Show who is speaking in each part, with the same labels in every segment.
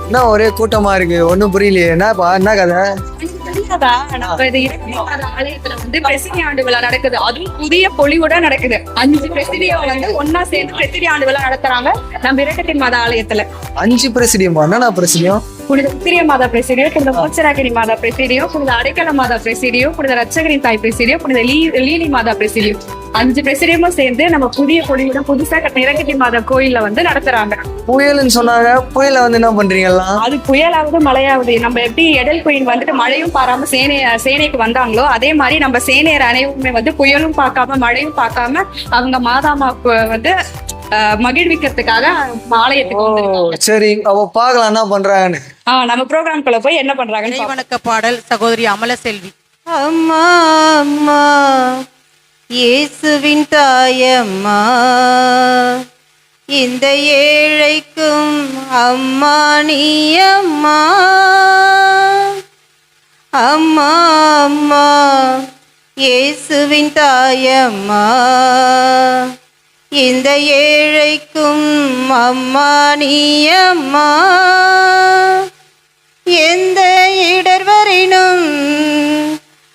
Speaker 1: என்ன ஒரே கூட்டமா இருக்கு, ஒன்னும் புரியலையே. என்னப்பா, என்ன கதை?
Speaker 2: தெரியாதா? நம்ம இது இரண்டாவது ஆலயத்துல பிரசிடி ஆண்டு விழா நடக்குது. அதுவும் புதிய பொலிவுட நடக்குது. 5 பிரசிடியை ஒன்னா சேர்ந்து பிரசிடி ஆண்டு விழா நடத்துறாங்க நம்ம இரட்டத்தின் மாதா ஆலயத்துல.
Speaker 1: 5 பிரசிடியமா? என்னண்ணா பிரசிடியம்?
Speaker 2: புனித உத்திரிய மாதா பிரசிடியோ, புனித மோட்சராகினி மாதா பிரசிடியோ, புனித அடைக்கல மாதா பிரசிடியோ, புனித ரட்சகரின் தாய் பிரசிடியோ, புனித லீலி மாதா பிரசிடியோ, 5 பிரசிடியமும் சேர்ந்து நம்ம புதிய பொலிவுட புதுசா கட்டின இரட்டத்தின் மாதா கோயில்ல நடத்துறாங்க.
Speaker 1: புயல்னு சொன்னாங்க. புயல என்ன பண்றீங்கலாம்?
Speaker 2: அது புயலாவது மழையாவது, நம்ம எப்படி எடல் குயின் மழையும் பாராம சேனைக்கு வந்தாங்களோ, அதே மாதிரி நம்ம சேனையர் அனைவருமே புயலும் பார்க்காம மழையும் பார்க்காம அவங்க மாதாமாக்கு மகிழ்விக்கிறதுக்காக ஆலயத்துக்கு.
Speaker 1: சரி, அவ பாக்கலாம் என்ன பண்றாங்கன்னு.
Speaker 2: நம்ம ப்ரோக்ராம்குள்ள போய் என்ன பண்றாங்க.
Speaker 3: வணக்க பாடல் சகோதரி அமலசெல்வி.
Speaker 4: அம்மா அம்மா இயேசுவின் தாயம்மா, இந்த ஏழைக்கும் அம்மா நீ அம்மா. அம்மா அம்மா இயேசுவின் தாயம்மா, இந்த ஏழைக்கும் அம்மா நீ அம்மா. எந்த இடர்வரினும்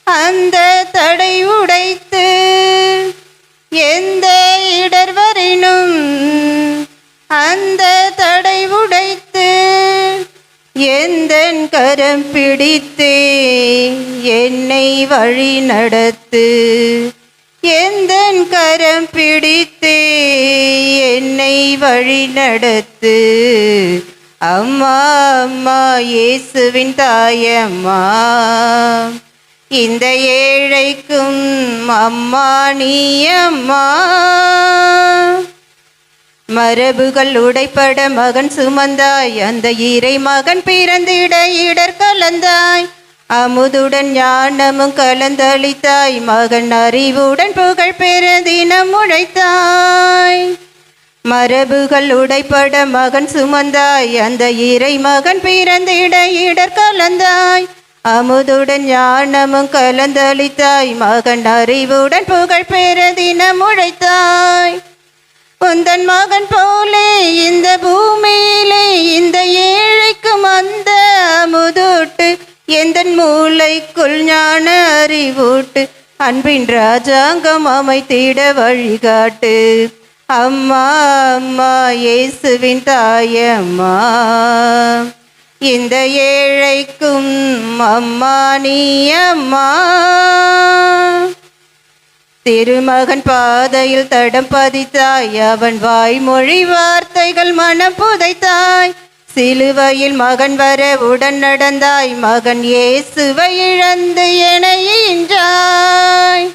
Speaker 4: அந்த தடை உடைத்து, எந்த இடர்வரினும் அந்த தடை உடைத்து, எந்தன் கரம் பிடித்தே என்னை வழி நடத்து. எந்தன் கரம் பிடித்தே என்னை வழி நடத்து. அம்மா அம்மா இயேசுவின் தாயம்மா, இந்த ஏழைக்கும் அம்மா நீ அம்மா. மரபுகள் உடைப்பட மகன் சுமந்தாய், அந்த இறை மகன் பிறந்திட இடர் கலந்தாய். அமுதுடன் ஞானமும் கலந்தளித்தாய், மகன் அறிவுடன் புகழ் பெற தினம் உழைத்தாய். மரபுகள் உடைப்பட மகன் சுமந்தாய், அந்த இறை மகன் பிறந்திட இடர் கலந்தாய். அமுதுடன் ஞானமும் கலந்தளித்தாய், மகன் அறிவுடன் புகழ் பெற தினம் உழைத்தாய். உந்தன் மகன் போலே இந்த பூமியிலே இந்த ஏழைக்கும் அந்த அமுதூட்டு, எந்தன் மூளைக்குள் ஞான அறிவூட்டு, அன்பின் ராஜாங்கம் அமைத்திட வழிகாட்டு. அம்மா அம்மா இயேசுவின் தாயம்மா, இந்த ஏழைக்கும் அம்மா நீ அம்மா. திருமகன் பாதையில் தடம் பதித்தாய், அவன் வாய்மொழி வார்த்தைகள் மனம் புதைத்தாய். சிலுவையில் மகன் வர உடன் நடந்தாய், மகன் இயேசுவை இழந்து என ஈன்றாய்.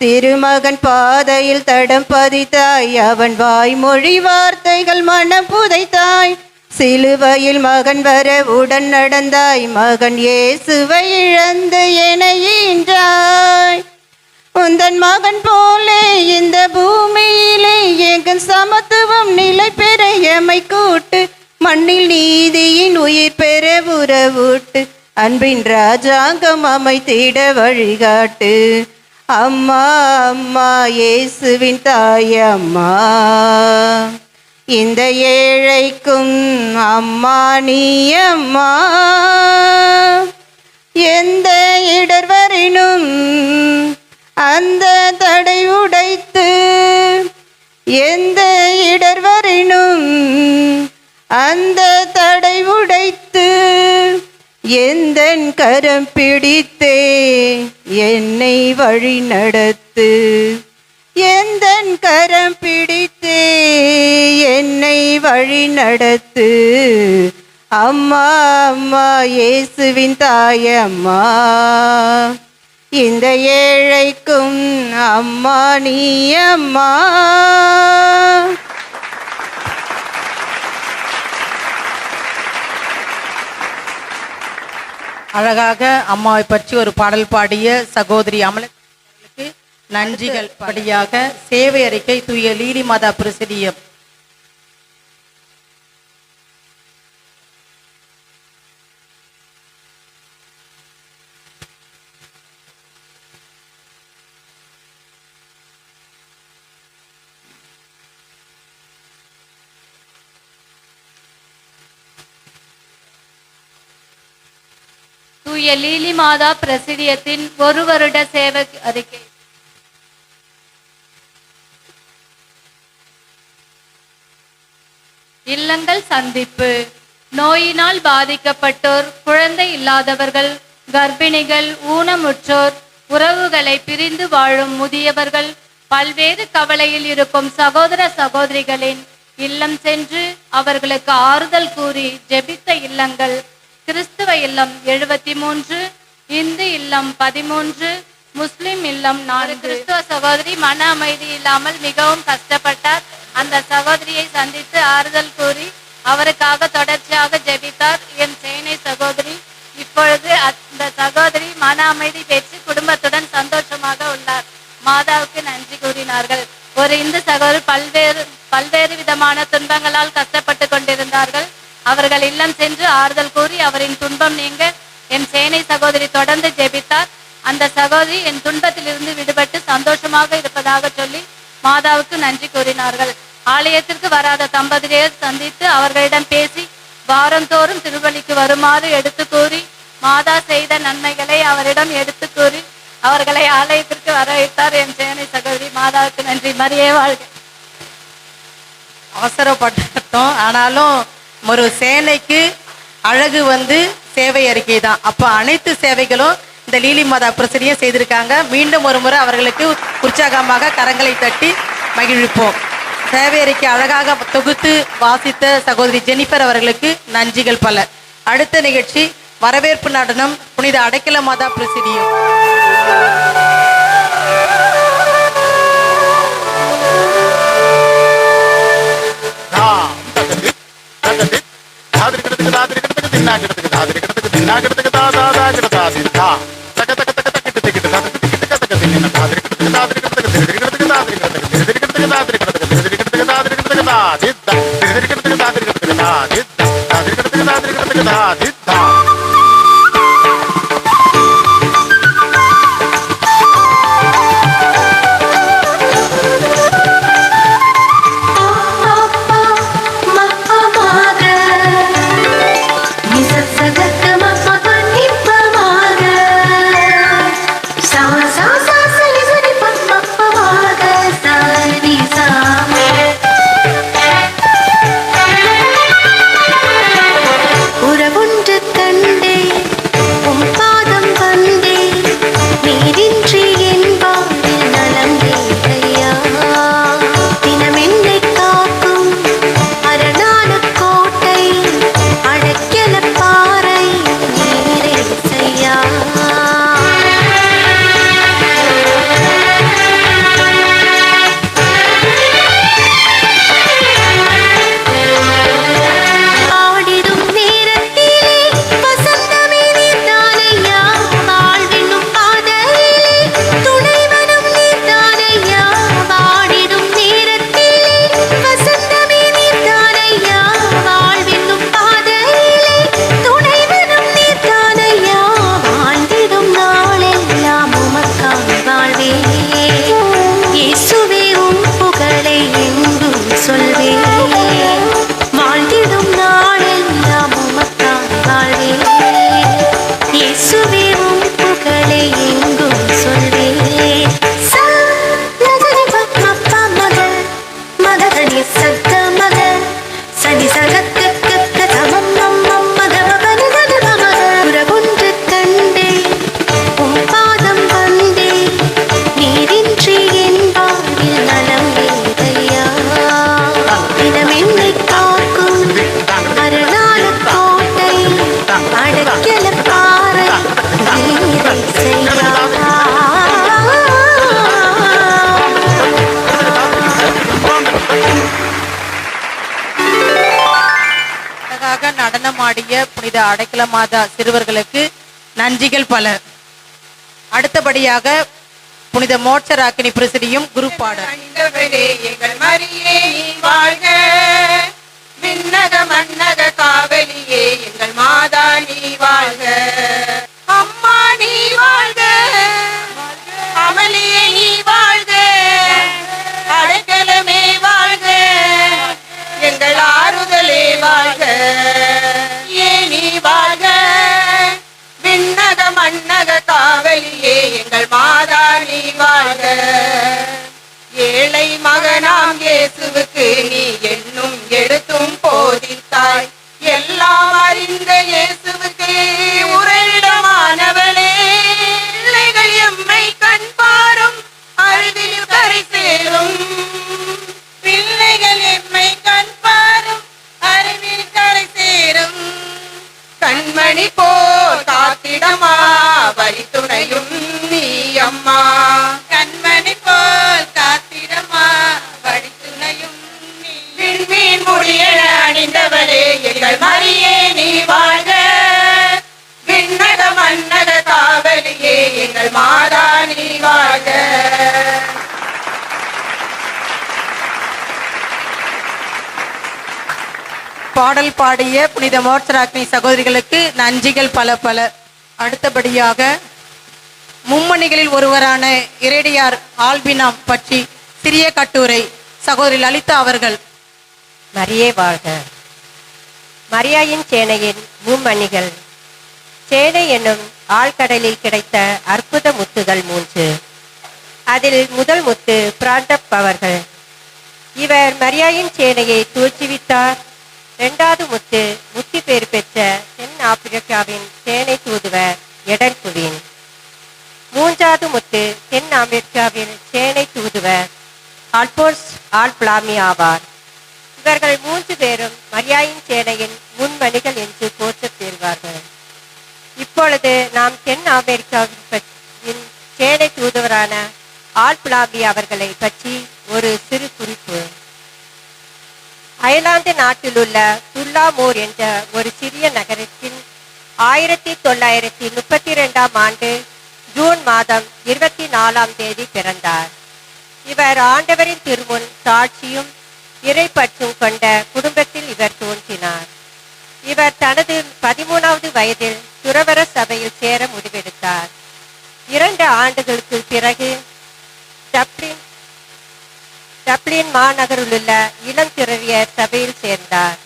Speaker 4: திருமகன் பாதையில் தடம் பதித்தாய், அவன் வாய்மொழி வார்த்தைகள் மனம் புதைத்தாய். சிலுவையில் மகன் வர உடன் நடந்தாய், மகன் இயேசுவை இழந்து என ஈன்றாய். உந்தன் மகன் போலே இந்த பூமியிலே எங்கள் சமத்துவம் நிலை பெற எமை கூட்டு. மண்ணில் நீதியின் உயிர் பெற உறவூட்டு, அன்பின் ராஜாங்கம் அமைத்திட வழிகாட்டு. அம்மா அம்மா இயேசுவின் தாயம்மா, இந்த ஏழைக்கும் அம்மா நீ அம்மா. எந்த இடர்வரினும் அந்த தடை உடைத்து, எந்த இடர்வரினும் அந்த தடை உடைத்து, எந்தன் கரம் பிடித்தே என்னை வழி நடத்து. எந்தன் கரம் பிடித்தே என்னை வழி நடத்து. அம்மா அம்மா இயேசுவின் தாயம்மா, இந்த ஏழைக்கும் அம்மா நீ அம்மா.
Speaker 3: அழகாக அம்மாவை பற்றி ஒரு பாடல் பாடிய சகோதரி அமலக்கு நன்றிகள் படியாக சேவை அறிக்கை தூய லீலி மாதா பிரசிடியம்.
Speaker 5: தூய லீலி மாதா பிரசிடியத்தின் ஒரு வருட சேவை அறிக்கை. இல்லங்கள் சந்திப்பு. நோயினால் பாதிக்கப்பட்டோர், குழந்தை இல்லாதவர்கள், கர்ப்பிணிகள், ஊனமுற்றோர், உறவுகளை பிரிந்து வாழும் முதியவர்கள், பல்வேறு கவலையில் இருக்கும் சகோதர சகோதரிகளின் இல்லம் சென்று அவர்களுக்கு ஆறுதல் கூறி ஜெபித்த இல்லங்கள்: கிறிஸ்துவ இல்லம் 73, இந்து இல்லம் 13, முஸ்லிம் இல்லம் 4. கிறிஸ்துவ சகோதரி மன அமைதி இல்லாமல் மிகவும் கஷ்டப்பட்டார். அந்த சகோதரியை சந்தித்து ஆறுதல் கூறி அவருக்காக தொடர்ச்சியாக ஜெபித்தார் என் சேனை சகோதரி. இப்பொழுது அந்த சகோதரி மன அமைதி பெற்று குடும்பத்துடன் சந்தோஷமாக உள்ளார். மாதாவுக்கு நன்றி கூறினார்கள். ஒரு இந்து சகோதரி பல்வேறு விதமான துன்பங்களால் கஷ்டப்பட்டு கொண்டிருந்தார்கள். அவர்கள் இல்லம் சென்று ஆறுதல் கூறி அவரின் துன்பம் நீங்க என் சேனை சகோதரி தொடர்ந்து ஜெபித்தார். அந்த சகோதரி என் துன்பத்திலிருந்து விடுபட்டு சந்தோஷமாக இருப்பதாக சொல்லி மாதாவுக்கு நன்றி கூறினார்கள். ஆலயத்திற்கு வராத தம்பதியரை சந்தித்து அவர்களிடம் பேசி வாரந்தோறும் திருவழிக்கு வருமாறு எடுத்து கூறி மாதா செய்த நன்மைகளை அவரிடம் எடுத்து கூறி அவர்களை ஆலயத்திற்கு வரவைத்தார் என் சேனை சகோதரி. மாதாவுக்கு நன்றி. மரியே வாழ்க.
Speaker 3: அவசரப்பட்டோம், ஆனாலும் ஒரு சேனைக்கு அழகு சேவை அறிக்கை தான். அப்போ அனைத்து சேவைகளும் இந்த லீலி மாதா பிரசிடியம் செய்திருக்காங்க. மீண்டும் ஒரு முறை அவர்களுக்கு உற்சாகமாக கரங்களை தட்டி மகிழ்விப்போம். சேவை அறிக்கை அழகாக தொகுத்து வாசித்த சகோதரி ஜெனிஃபர் அவர்களுக்கு நன்றிகள் பல. அடுத்த நிகழ்ச்சி வரவேற்பு நடனம், புனித அடைக்கல மாதா பிரசிடியம். நடனமாடிய புனித அடைக்கல மாதா சிறுவர்களுக்கு நன்றிகள் பல. அடுத்தபடியாக புனித மோட்சராக்கினி பிரசிடியும் குரு பாடல்.
Speaker 4: எங்கள் மரியே நீ வாழ்க, விண்ணக மன்னக காவலியே எங்கள் மாதா நீ வாழ்க, அம்மா நீ வாழ்க, அமலியே நீ வாழ்க, அடைக்கலமே வாழ்க, எங்கள் ஆறுதலே வாழ்க, ஏ நீ வாழ்க, விண்ணக நீ வாழ்க. ஏழை மகனாம் இயேசுவுக்கு நீ என்னும் எழுத்தும் போதித்தாய். எல்லாம் அறிந்த இயேசுவுக்கு உறைவிடமானவளே, பிள்ளைகள் எம்மை கண் பாரும் அருகில் கரை சேரும். பிள்ளைகள் எம்மை கண் பாரும் அருகில் கரை சேரும். கண்மணி போல் காத்திடமா வழித்துணையும் நீ அம்மா. கண்மணி போல் காத்திடமா வழித்துணையும் நீ. விண்மீன் முடியென அணிந்தவளே எங்கள் மரியே நீ வாழ்க. விண்ணக மன்னக காவலியே எங்கள் மாதா நீ வாழ்க.
Speaker 3: பாடல் பாடிய புனித மோட்சராக்னி சகோதரிகளுக்கு நன்றிகள் பல பல. அடுத்தபடியாக மும்மணிகளில் ஒருவரான இரேடியார் ஆல்பினாம் பற்றி சிறிய கட்டுரை சகோதரி லலிதா அவர்கள்.
Speaker 6: மரியே வாழ்க. மரியாயின் சேனையின் மும்மணிகள். சேனை என்னும் ஆழ்கடலில் கிடைத்த அற்புத முத்துகள் 3. அதில் முதல் முத்து பிராண்டப் அவர்கள். இவர் மரியாயின் சேனையை தோற்றுவித்தார். 2வது முத்து முத்தி பேர் பெற்ற தென் ஆப்பிரிக்காவின் சேனை தூதுவர் எடன் குவின். 3வது முத்து தென் அமெரிக்காவின் சேனை தூதுவர் அல்போன்ஸ் ஆல்பிளாமி ஆவார். இவர்கள் 3 பேரும் மரியாயின் சேனையின் முன்மணிகள் என்று போற்றப் பெறுவார்கள். இப்பொழுது நாம் தென் அமெரிக்காவின் சேனை தூதுவரான ஆல்பிளாமி அவர்களை பற்றி ஒரு சிறு குறிப்பு. அயர்லாந்து நாட்டில் உள்ள துல்லாமோர் என்ற ஒரு சிறிய நகரத்தின் 1932ஆம் ஆண்டு ஜூன் மாதம் 24ஆம் தேதி பிறந்தார். இவர் ஆண்டவரின் திருமுன் சாட்சியும் இறைப்பற்றும் கொண்ட குடும்பத்தில் இவர் தோன்றினார். இவர் தனது 13வது வயதில் துறவற சபையில் சேர முடிவெடுத்தார். 2 ஆண்டுகளுக்கு பிறகு டப்ளின் மாநகரிலுள்ள இளம் துறவியர் சபையில் சேர்ந்தார்.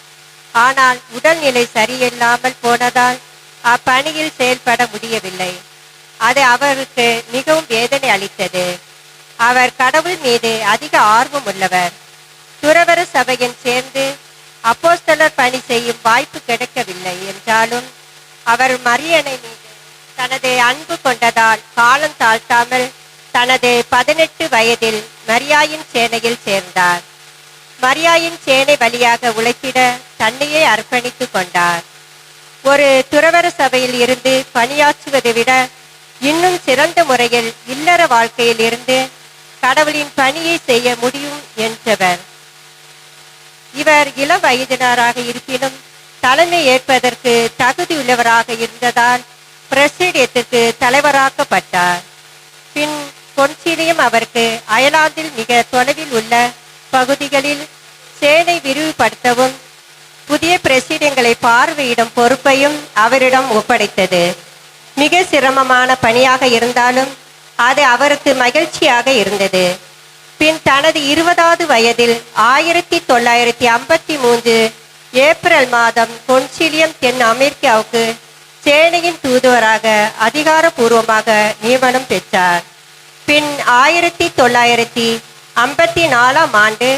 Speaker 6: ஆனால் உடல்நிலை சரியில்லாமல் போனதால் அப்பணியில் செயல்பட முடியவில்லை. அது அவருக்கு மிகவும் வேதனை அளித்தது. அவர் கடவுள் மீது அதிக ஆர்வம் உள்ளவர். துறவற சபையில் சேர்ந்து அப்போஸ்தலர் பணி செய்யும் வாய்ப்பு கிடைக்கவில்லை என்றாலும் அவர் மரியனை மீது தனது அன்பு கொண்டதால் காலம் தாழ்த்தாமல் தனது 18 வயதில் மரியாயின் சேனையில் சேர்ந்தார். மரியாயின் சேனை வழியாக உழைத்திட தன்னையே அர்ப்பணித்துக் கொண்டார். ஒரு துறவற சபையில் இருந்து பணியாற்றுவதை விட இன்னும் சிறந்த முறையில் இல்லற வாழ்க்கையில் இருந்து கடவுளின் பணியை செய்ய முடியும் என்றவர். இவர் இளம் வயதினராக இருப்பினும் தலைமை ஏற்பதற்கு தகுதியுள்ளவராக இருந்ததால் பிரசிடியத்திற்கு தலைவராக்கப்பட்டார். பின் கொன்சிலியம் அவருக்கு அயர்லாந்தில் மிக தொலைவில் உள்ள பகுதிகளில் சேனை விரிவுபடுத்தவும் புதிய பிரசிடங்களை பார்வையிடும் பொறுப்பையும் அவரிடம் ஒப்படைத்தது. மிக சிரமமான பணியாக இருந்தாலும் அது அவருக்கு மகிழ்ச்சியாக இருந்தது. பின் தனது 20வது வயதில் 1953 ஏப்ரல் மாதம் கொன்சிலியம் தென் அமெரிக்காவுக்கு சேனையின் தூதுவராக அதிகாரப்பூர்வமாக நியமனம் பெற்றார். பின் 1954ஆம் ஆண்டு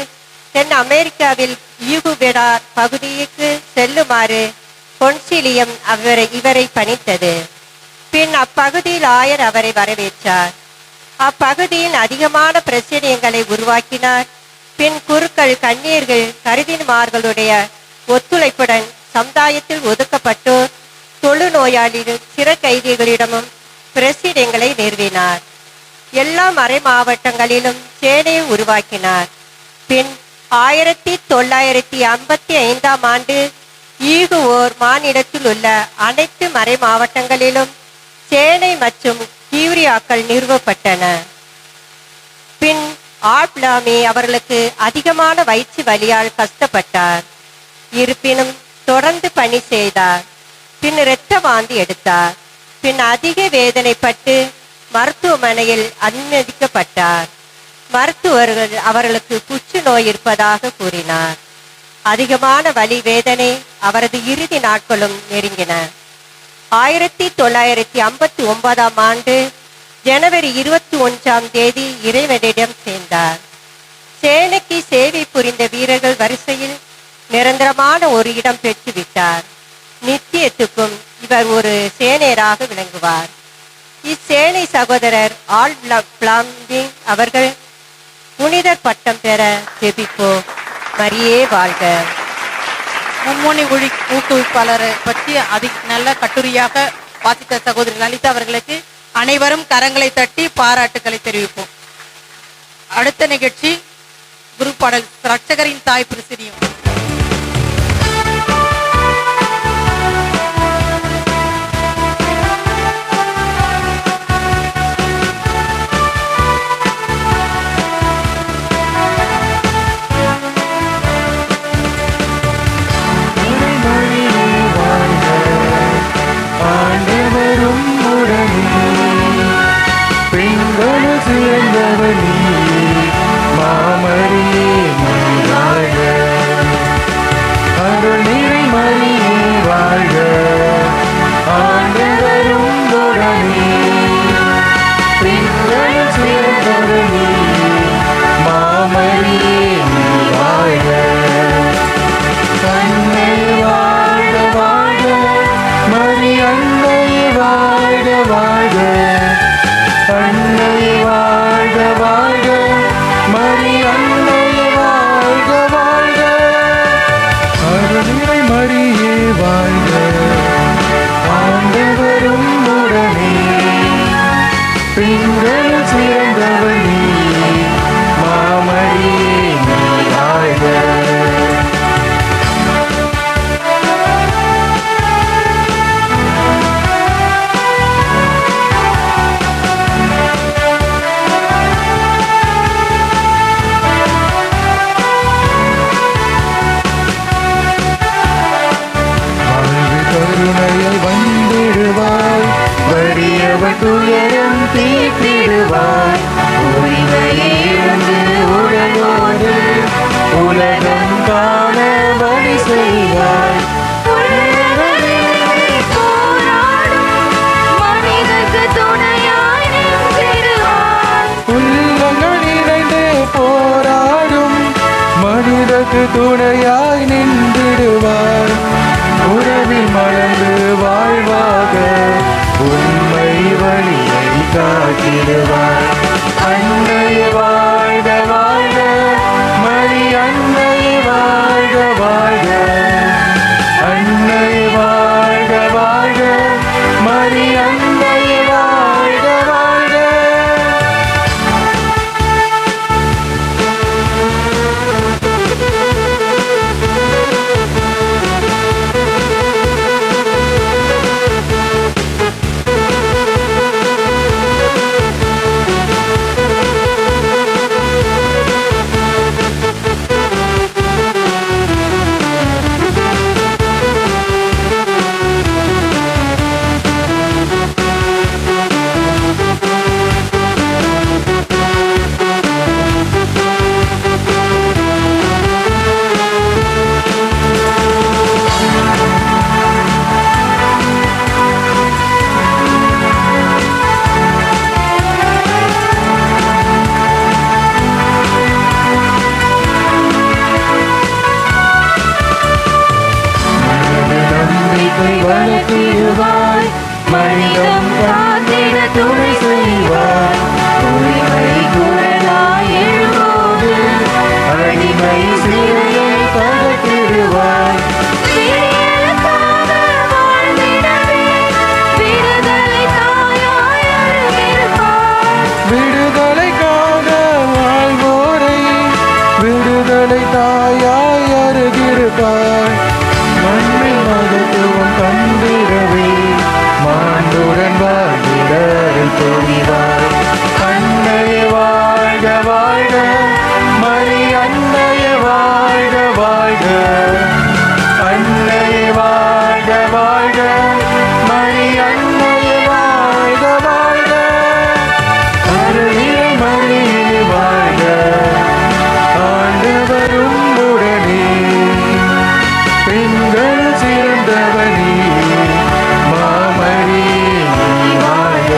Speaker 6: தென் அமெரிக்காவில் ஈகுபெடார் பகுதிக்கு செல்லுமாறு கொன்சிலியம் இவரை பணித்தது. பின் அப்பகுதியில் ஆயர் அவரை வரவேற்றார். அப்பகுதியில் அதிகமான பிரச்சனைகளை உருவாக்கினார். பின் குருக்கள், கன்னியர்கள், கருதின்மார்களுடைய ஒத்துழைப்புடன் சமுதாயத்தில் ஒதுக்கப்பட்டோர், தொழுநோயாளிகள், சிற கைதிகளிடமும் பிரசிடங்களை நிறுவினார். எல்லா மறை மாவட்டங்களிலும் சேனையை உருவாக்கினார். பின் 1955ஆம் ஆண்டு ஈகுவோர் மாநிலத்தில் உள்ள அனைத்து மறை மாவட்டங்களிலும் சேனை மற்றும் கீரியாக்கள் நிறுவப்பட்டன. பின் ஆப்லாமி அவர்களுக்கு அதிகமான வயிற்று வலியால் கஷ்டப்பட்டார். இருப்பினும் தொடர்ந்து பணி செய்தார். பின் இரத்த வாந்தி எடுத்தார். பின் அதிக வேதனைப்பட்டு மருத்துவமனையில் அனுமதிக்கப்பட்டார். மருத்துவர்கள் அவர்களுக்கு புற்றுநோய் இருப்பதாக கூறினார். அதிகமான வலி வேதனை அவரது இறுதி நாட்களும் நெருங்கின. 1959ஆம் ஆண்டு ஜனவரி 21 இறைவனிடம் சேர்ந்தார். சேனைக்கு சேவை புரிந்த வீரர்கள் வரிசையில் நிரந்தரமான ஒரு இடம் பெற்றுவிட்டார். நித்தியத்துக்கும் இவர் ஒரு சேனையராக விளங்குவார். இச்சேனை சகோதரர் பிளாம்பிங் அவர்கள் புனிதர் பட்டம் பெற ஜெபிப்போம். மரியே வாழ்க.
Speaker 3: மும்மொழி ஊக்குவிப்பாளரை பற்றி நல்ல கட்டுரையாக வாசித்த சகோதரி லலிதா அவர்களுக்கு அனைவரும் கரங்களை தட்டி பாராட்டுக்களை தெரிவிப்போம். அடுத்த நிகழ்ச்சி குரு பாடல் ரட்சகரின் தாய் பிரசிடியும்.
Speaker 7: துணையாய் நின்றிடுவார். உறவில் மலர்ந்து வாழ்வாக உண்மை வழியை காட்டிடுவார். அன்னை வாழ்க வாழ்க மரி அன்னை வாழ்க வாழ்க. அன்னை வாழ்க வாழ்க மரி அன்னை வாழ்க வாழ்க. வளர்த்திடுவாய் மனிதம் காத்திட துணை செய்வாய். உரிமை குரலாய் எழும்போது அடிமை சிறையை தகர்த்திடுவாய். விடுதலைக்காக வாழ்வோரை விடுதலை தாயாய் அருகிருப்பாய். மண்ணின் மகத்துவம் கண்டிடவே மாண்டுடன் வாழ்ந்திட துணிவாய். அன்னை வாழ்க வாழ்க மரி அன்னை வாழ்க வாழ்க. அன்னை வாழ்க வாழ்க மரி அன்னை வாழ்க வாழ்க. அருளிய மரி வாழ்க ஆண்டவரும் உடனே. பெண்கள் சிறந்தவனே மாமரி வாழ்க.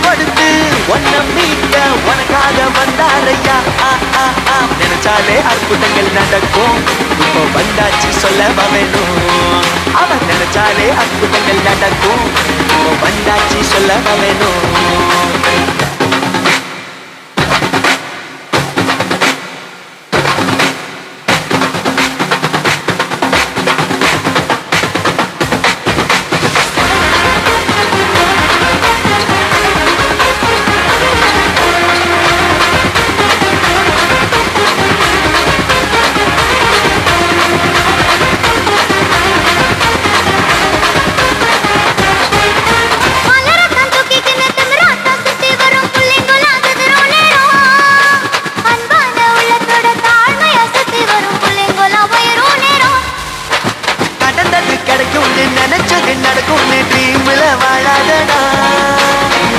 Speaker 8: கொடுத்து ஒன்ன மீட்க உனக்காக வந்தாரையா. நினைச்சாலே அற்புதங்கள் நடக்கும், இப்போ வந்தாச்சு சொல்லவா வேணும். அவன் நினைச்சாலே அற்புதங்கள் நடக்கும், இப்போ வந்தாச்சு சொல்லவா வேணும். நினைச்சது நடக்கும் ட்ரீம்ல வாழாதடா.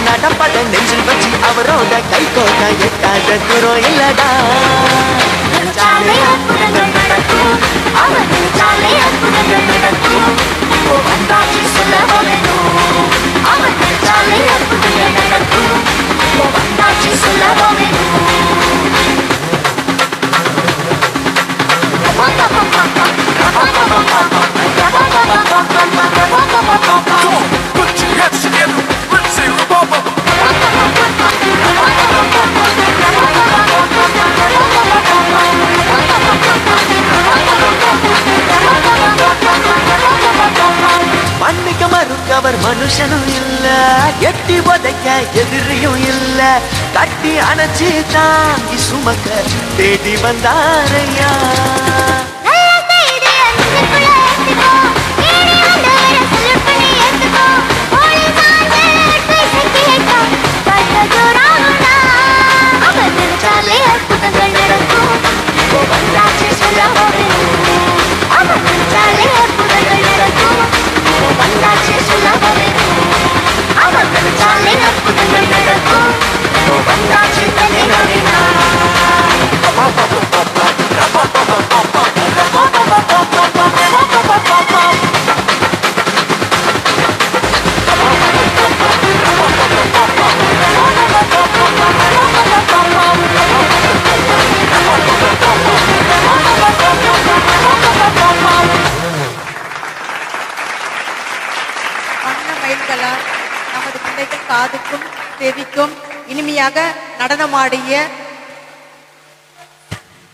Speaker 8: நடப்பட நெஞ்சில் வச்சு அவரோட கை கோட்டா எட்டாத தூரம் இல்லடா. நினைச்சாலே அற்புதங்கள் நடக்கும், அவன் நினைச்சாலே அற்புதங்கள் நடக்கும், இப்போ வந்தாச்சு சொல்லவா வேணும். அவன் நினைச்சாலே அற்புதங்கள் நடக்கும், இப்போ வந்தாச்சு சொல்லவா வேணும். மன்னிக்க மறுக்கவர் மனுஷனும் இல்ல, எட்டி உதைக்க எதிரியும் இல்ல, கட்டி அணைச்சி தாங்கி சுமக்க தேடி வந்தாரையா. அற்புதங்கள் நடக்கும், இப்போ வந்தாச்சு சொல்லவா வேணும். அவன் நினைச்சாலே அற்புதங்கள் நடக்கும், இப்போ வந்தாச்சு சொல்லவா வேணும். அவன் நினைச்சாலே அற்புதங்கள் நடக்கும், இப்போ வந்தாச்சு சொல்லவா வேணும்.
Speaker 3: மயில்களால் நமது பிள்ளைகள் காதுக்கும் செவிக்கும் இனிமையாக நடனமாடிய,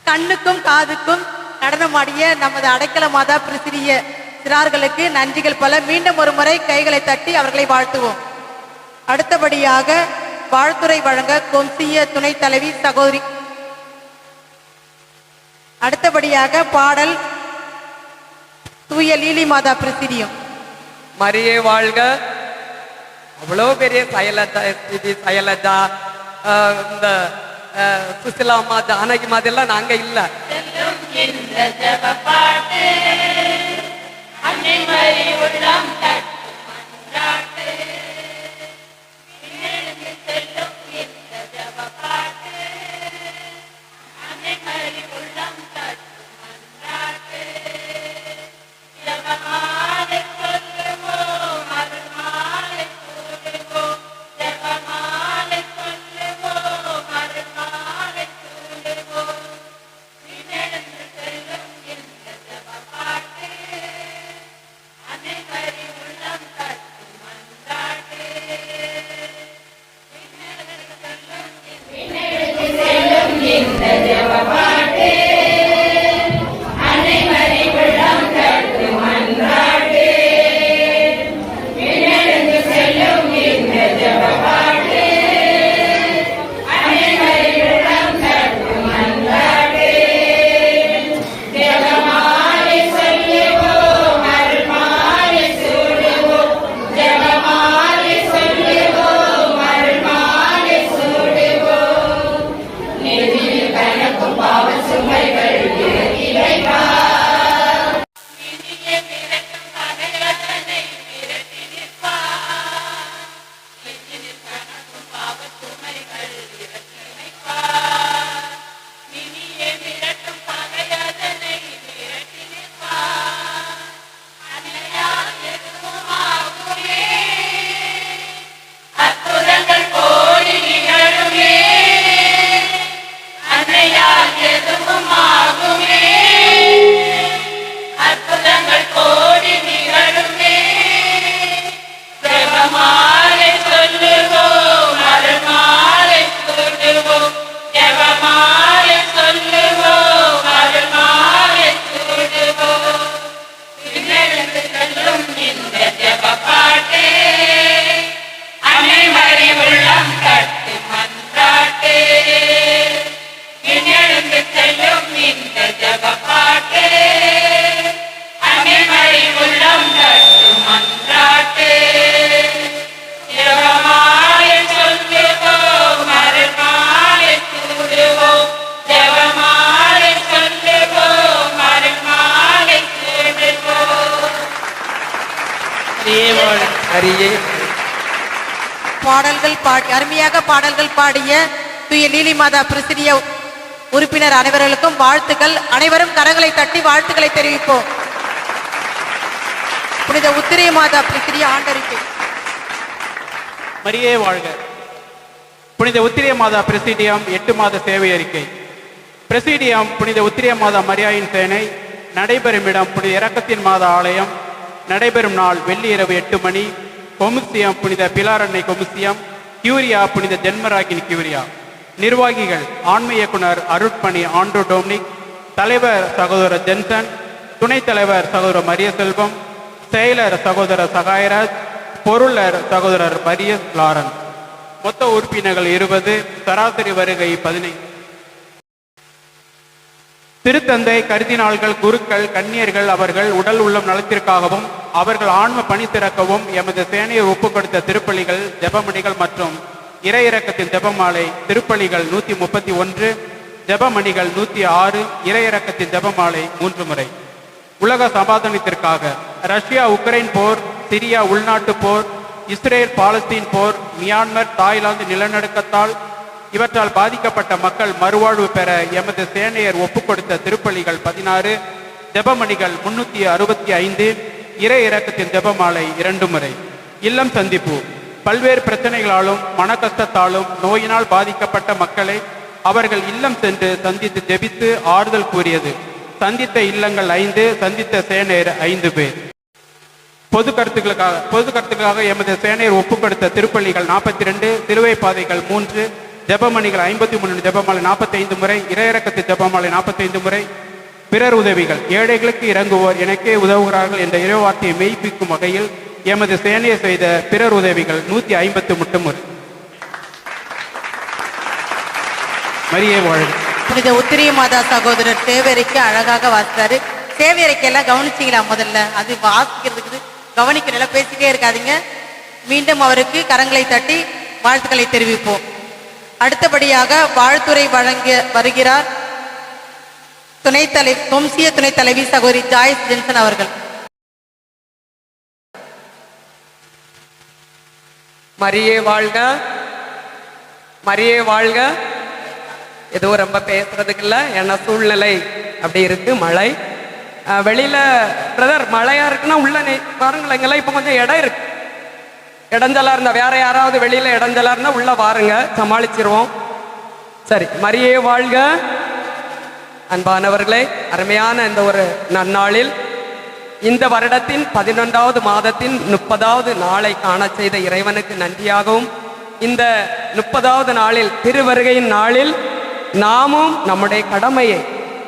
Speaker 3: கண்ணுக்கும் காதுக்கும் நடனமாடிய நமது அடைக்கல மாதா பிரசிரிய சிறார்களுக்கு நன்றிகள் பல. மீண்டும் ஒரு முறை கைகளை தட்டி அவர்களை வாழ்த்துவோம். அடுத்தபடியாக வாழ்த்துரை வழங்க கொம்சிய துணைத் தலைவி சகோதரி. அடுத்தபடியாக பாடல் தூய லீலி மாதா பிரசிரியம்.
Speaker 9: மரியே வாழ்க. அவ்வளோ பெரிய சயலஜா இந்த சுசிலா அம்மா ஜானகி மாதிரி எல்லாம் நாங்க இல்ல.
Speaker 4: Amen.
Speaker 9: மரியே
Speaker 3: பாடல்கள் பாடி அருமையாக பாடல்கள் பாடிய தூய லீலி மாதா பிரசிரிய உறுப்பினர் அனைவர்களுக்கும் வாழ்த்துக்கள். அனைவரும் கரங்களை தட்டி வாழ்த்துக்களை தெரிவிப்போம். புனித உத்திரை மாதா பிரசிரிய ஆண்டறிக்கை.
Speaker 10: மரியே வாழ்க. புனித உத்திரிய மாதா பிரசிடியம் 8 மாத சேவை அறிக்கை. பிரசிடியம் புனித உத்திரிய மாதா மரியாயின் சேனை நடைபெறும் இடம் புனித இரக்கத்தின் மாதா ஆலயம். நடைபெறும் நாள் வெள்ளி இரவு 8 மணி. கொமுசியம் புனித பிலாரன்னை கொமுசியம். கியூரியா புனித ஜென்மராகின் கியூரியா. நிர்வாகிகள் ஆன்ம இயக்குனர் அருட்பணி ஆண்ட்ரூ டோம்னிக், தலைவர் சகோதரர் ஜென்சன், துணைத் தலைவர் சகோதரர் மரிய செல்வம், செயலர் சகோதரர் சகாயராஜ், பொருளர் சகோதரர் மரியஸ் லாரன். மொத்த உறுப்பினர்கள் 20, சராசரி வருகை 15. திருத்தந்தை, கருதினாள்கள், குருக்கள், கன்னியர்கள் அவர்கள் உடல் உள்ளம் நலத்திற்காகவும் அவர்கள் ஆன்ம பணி திறக்கவும் எமது சேனையை ஒப்புக் கொடுத்த திருப்பலிகள், ஜெபமணிகள் மற்றும் இறையிறக்கத்தின் ஜெபமாலை. திருப்பலிகள் 131, ஜெபமணிகள் 106, இறையிறக்கத்தின் ஜெபமாலை 3 முறை. உலக சமாதானத்திற்காக ரஷ்யா உக்ரைன் போர், சிரியா உள்நாட்டு போர், இஸ்ரேல் பாலஸ்தீன் போர், மியான்மர் தாய்லாந்து நிலநடுக்கத்தால் இவற்றால் பாதிக்கப்பட்ட மக்கள் மறுவாழ்வு பெற எமது சேனையர் ஒப்புக் கொடுத்த திருப்பலிகள் 16, ஜெபமணிகள் 365, இறை இறக்கத்தின் ஜெபமாலை 2 முறை. இல்லம் சந்திப்பு பல்வேறு பிரச்சனைகளாலும் மன கஷ்டத்தாலும் நோயினால் பாதிக்கப்பட்ட மக்களை அவர்கள் இல்லம் சென்று சந்தித்து ஜெபித்து ஆறுதல் கூறியது. சந்தித்த இல்லங்கள் 5, சந்தித்த சேனையர் 5 பேர். பொது கருத்துக்களுக்காக எமது சேனையர் ஒப்புக் கொடுத்த திருப்பள்ளிகள் 42, சிலுவை பாதைகள் 3, ஜெபமணிகள் 53, ஜெபமாலை 45 முறை, இறையிறக்கத்து ஜெபமாலை 45 முறை. பிறர் உதவிகள் ஏழைகளுக்கு இறங்குவோர் எனக்கே உதவுகிறார்கள் என்ற இறைவார்த்தையை மெய்ப்பிக்கும் வகையில் எமது சேனையை செய்த பிறர் உதவிகள் 158 முறை. மரியே வாழ்க.
Speaker 3: புனித உத்திரிய மாதா சகோதரர் சேவரிக்கு அழகாக வாசித்தாரு. சேவையறைக்கெல்லாம் கவனிச்சிங்களா? முதல்ல அது வாசிக்கிறதுக்கு கவனிக்கிறதெல்லாம் பேசிட்டே இருக்காதீங்க. மீண்டும் அவருக்கு கரங்களை தட்டி வாழ்த்துக்களை தெரிவிப்போம். அடுத்தபடியாக வாழ்த்துரை வழங்க வருகிறார் தொம்சிய துணைத் தலைவி சகோதரி ஜாய்ஸ் ஜென்சன் அவர்கள்.
Speaker 9: மரியே வாழ்க, மரியே வாழ்க. ஏதோ ரொம்ப பேசுறதுக்கு இல்லை, என்ன சூழ்நிலை அப்படி இருக்கு. மழை வெளியில பிரதர் மழையா இருக்குன்னா உள்ள பாருங்களேன். இங்கெல்லாம் இப்போ கொஞ்சம் இடம் இருக்கு. இடைஞ்சலா இருந்தா வேற யாராவது வெளியில இடைஞ்சலா இருந்தா உள்ள வாருங்க, சமாளிச்சிருவோம். சரி, மரியே வாழ்க. அன்பானவர்களே, அருமையான இந்த ஒரு நன்னாளில் இந்த வருடத்தின் 11வது மாதத்தின் 30வது நாளை காண செய்த இறைவனுக்கு நன்றியாகவும், இந்த 30வது நாளில் திருவருகையின் நாளில் நாமும் நம்முடைய கடமையை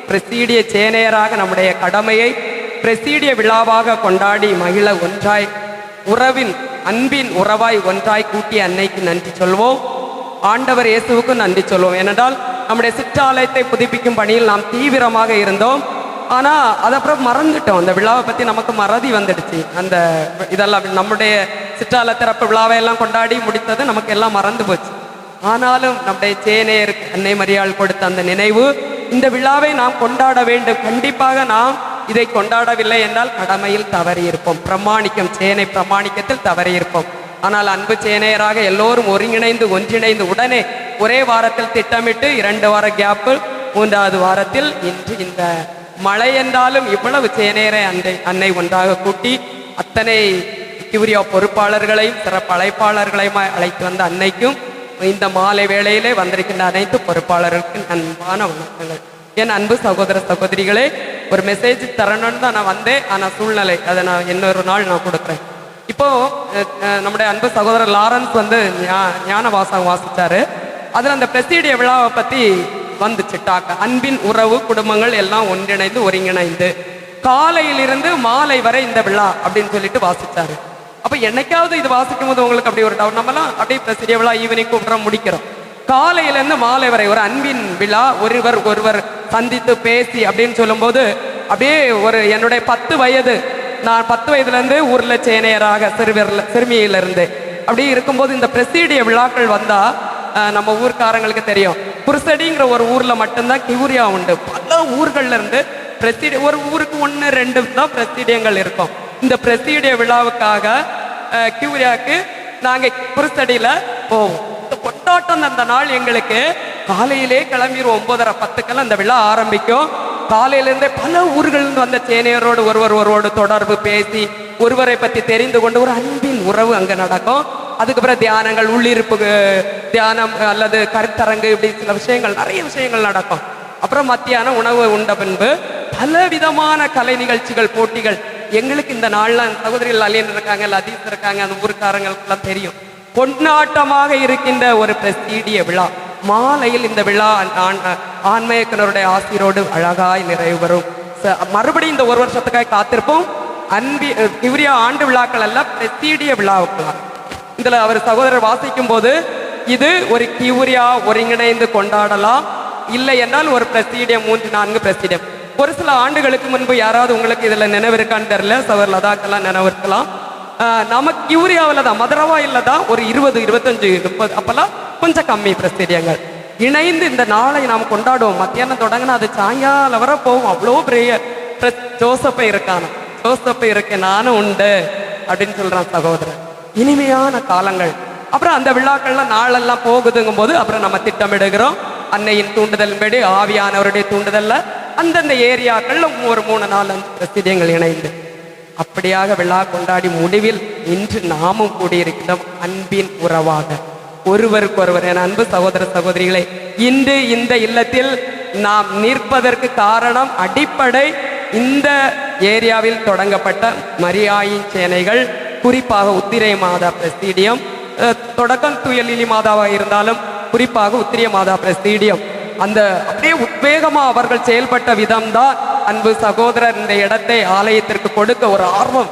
Speaker 9: பிரசீடிய சேனையராக நம்முடைய கடமையை பிரசீடிய விழாவாக கொண்டாடி மகிழ ஒன்றாய் உறவின் அன்பின் உறவாய் ஒன்றாய் கூட்டிய அன்னைக்கு நன்றி சொல்வோம். ஆண்டவர் இயேசுவுக்கும் நன்றி சொல்வோம். ஏனென்றால் நம்முடைய சிற்றாலயத்தை புதுப்பிக்கும் பணியில் நாம் தீவிரமாக இருந்தோம். ஆனால் அதப்புறம் மறந்துட்டோம். அந்த விழாவை பற்றி நமக்கு மறதி வந்துடுச்சு. அந்த இதெல்லாம் நம்முடைய சிற்றாலய திறப்பு விழாவை எல்லாம் கொண்டாடி முடித்தது நமக்கு எல்லாம் மறந்து போச்சு. ஆனாலும் நம்முடைய சேனையர் அன்னை மரியாள் கொடுத்த அந்த நினைவு, இந்த விழாவை நாம் கொண்டாட வேண்டும். கண்டிப்பாக நாம் இதை கொண்டாடவில்லை என்றால் கடமையில் தவறி இருப்போம். பிரமாணிக்கம், சேனை பிரமாணிக்கத்தில் தவறி இருப்போம். ஆனால் அன்பு சேனையராக எல்லோரும் ஒருங்கிணைந்து ஒன்றிணைந்து உடனே ஒரே வாரத்தில் திட்டமிட்டு 2 வார கேப்பில் 3வது வாரத்தில் இன்று இந்த மழை என்றாலும் இவ்வளவு சேனையரை அன்னை ஒன்றாக கூட்டி அத்தனை கியூரியா பொறுப்பாளர்களையும் சிறப்பு அழைப்பாளர்களையும் அழைத்து வந்த அன்னைக்கும் இந்த மாலை வேளையிலே வந்திருக்கின்ற அனைத்து பொறுப்பாளர்களுக்கும் அன்பான வணக்கங்கள். என் அன்பு சகோதர சகோதரிகளே, ஒரு மெசேஜ் தரணும்னு தான் நான் வந்தேன். ஆனால் சூழ்நிலை அதை நான் இன்னொரு நாள் நான் கொடுக்குறேன். இப்போ நம்முடைய அன்பு சகோதரர் லாரன்ஸ் ஞான வாசகம் வாசிச்சாரு. அதில் அந்த பிரசீடிய விழாவை பற்றி வந்துச்சு டாக்க. அன்பின் உறவு, குடும்பங்கள் எல்லாம் ஒன்றிணைந்து ஒருங்கிணைந்து காலையிலிருந்து மாலை வரை இந்த விழா அப்படின்னு சொல்லிட்டு வாசிச்சாரு. அப்போ என்னைக்காவது இது வாசிக்கும் போது உங்களுக்கு அப்படி ஒரு டவுட், நம்மலாம் அப்படியே பிரசீடிய விழா ஈவினிங் கூப்பிட்றோம் முடிக்கிறோம். காலையிலேருந்து மாலை வரை ஒரு அன்பின் விழா, ஒருவர் சந்தித்து பேசி அப்படின்னு சொல்லும்போது அப்படியே ஒரு என்னுடைய 10 வயது, நான் 10 வயதுலேருந்து ஊரில் சேனையராக சிறுமியிலிருந்து அப்படி இருக்கும்போது இந்த பிரசீடிய விழாக்கள் வந்தால் நம்ம ஊர்க்காரங்களுக்கு தெரியும். குருசடிங்கிற ஒரு ஊரில் மட்டும்தான் கியூரியா உண்டு. பல ஊர்கள்ல இருந்து பிரசீடிய, ஒரு ஊருக்கு 1, 2 தான் பிரசீடியங்கள் இருக்கும். இந்த பிரசீடிய விழாவுக்காக கியூரியாவுக்கு நாங்கள் குருசடியில் போவோம். இந்த கொண்டாட்டம் அந்த நாள் எங்களுக்கு காலையிலே கிளம்பிடுவோம். 9:30-10 அந்த விழா ஆரம்பிக்கும். காலையிலேருந்தே பல ஊர்களிலிருந்து வந்த சேனையரோடு ஒருவரோடு தொடர்பு பேசி ஒருவரை பற்றி தெரிந்து கொண்டு ஒரு அன்பின் உறவு அங்கே நடக்கும். அதுக்கப்புறம் தியானங்கள், உள்ளிருப்பு தியானம் அல்லது கருத்தரங்கு, இப்படி சில விஷயங்கள், நிறைய விஷயங்கள் நடக்கும். அப்புறம் மத்தியான உணவு உண்ட பின்பு பல விதமான கலை நிகழ்ச்சிகள், போட்டிகள். எங்களுக்கு இந்த நாள்லாம் சகோதரிகள் அலியன் இருக்காங்க, லதீஸ் இருக்காங்க, அந்த ஊருக்காரங்களுக்கெல்லாம் தெரியும். கொண்டாட்டமாக இருக்கின்ற ஒரு பிரசீடிய விழா. மாலையில் இந்த விழா ஆன்மீகத்தினருடைய ஆசிரோடு அழகாய் நிறைவு வரும். மறுபடியும் இந்த ஒரு வருஷத்துக்காக காத்திருப்போம். கியூரியா ஆண்டு விழாக்கள் அல்ல, பிரசீடிய விழாவுக்கு. இதுல அவர் சகோதரர் வாசிக்கும் போது இது ஒரு கியூரியா ஒருங்கிணைந்து கொண்டாடலாம், இல்லை என்றால் ஒரு பிரசீடியம், 3-4 பிரசீடியம். ஒரு சில ஆண்டுகளுக்கு முன்பு யாராவது உங்களுக்கு இதுல நினைவு இருக்கான்னு தெரியல, சகோதரர் லதாக்கெல்லாம் நினைவு இருக்கலாம். நமக்கு கியூரியாவில் தான், மதுரவாயில் தான் ஒரு 20, 25, 30 அப்பெல்லாம் கொஞ்சம் கம்மி பிரசீடியங்கள் இணைந்து இந்த நாளை நாம் கொண்டாடுவோம். மத்தியானம் தொடங்கினா அது சாயங்காலம் வர போவோம். அவ்வளோ பெரிய ஜோசப்பை இருக்கான, ஜோசப்பை இருக்கேன் நானும் உண்டு அப்படின்னு சொல்றான் சகோதரர். இனிமையான காலங்கள். அப்புறம் அந்த விழாக்கள்லாம் நாளெல்லாம் போகுதுங்கும் போது அப்புறம் நம்ம திட்டமிடுகிறோம். அன்னையின் தூண்டுதல்படி, ஆவியானவருடைய தூண்டுதல்ல அந்தந்த ஏரியாக்கள்ல ஒரு 3-4 பிரசித்தியங்கள் இணைந்து அப்படியாக விழா கொண்டாடி முடிவில் இன்று நாமும் கூடியிருக்கிறோம் அன்பின் உறவாக, ஒருவருக்கொருவர். என் அன்பு சகோதர சகோதரிகளை, இன்று இந்த இல்லத்தில் நாம் நிற்பதற்கு காரணம், அடிப்படை இந்த ஏரியாவில் தொடங்கப்பட்ட மரியாயின் சேனைகள், குறிப்பாக உத்திரை மாதா பிரசீடியம், தொடக்கம் துயலிலி மாதாவாக இருந்தாலும் குறிப்பாக உத்திரிய மாதா பிரசீடியம், அந்த அப்படியே உத்வேகமா அவர்கள் செயல்பட்ட விதம்தான் அன்பு சகோதரர் இந்த இடத்தை ஆலயத்திற்கு கொடுக்க ஒரு ஆர்வம்.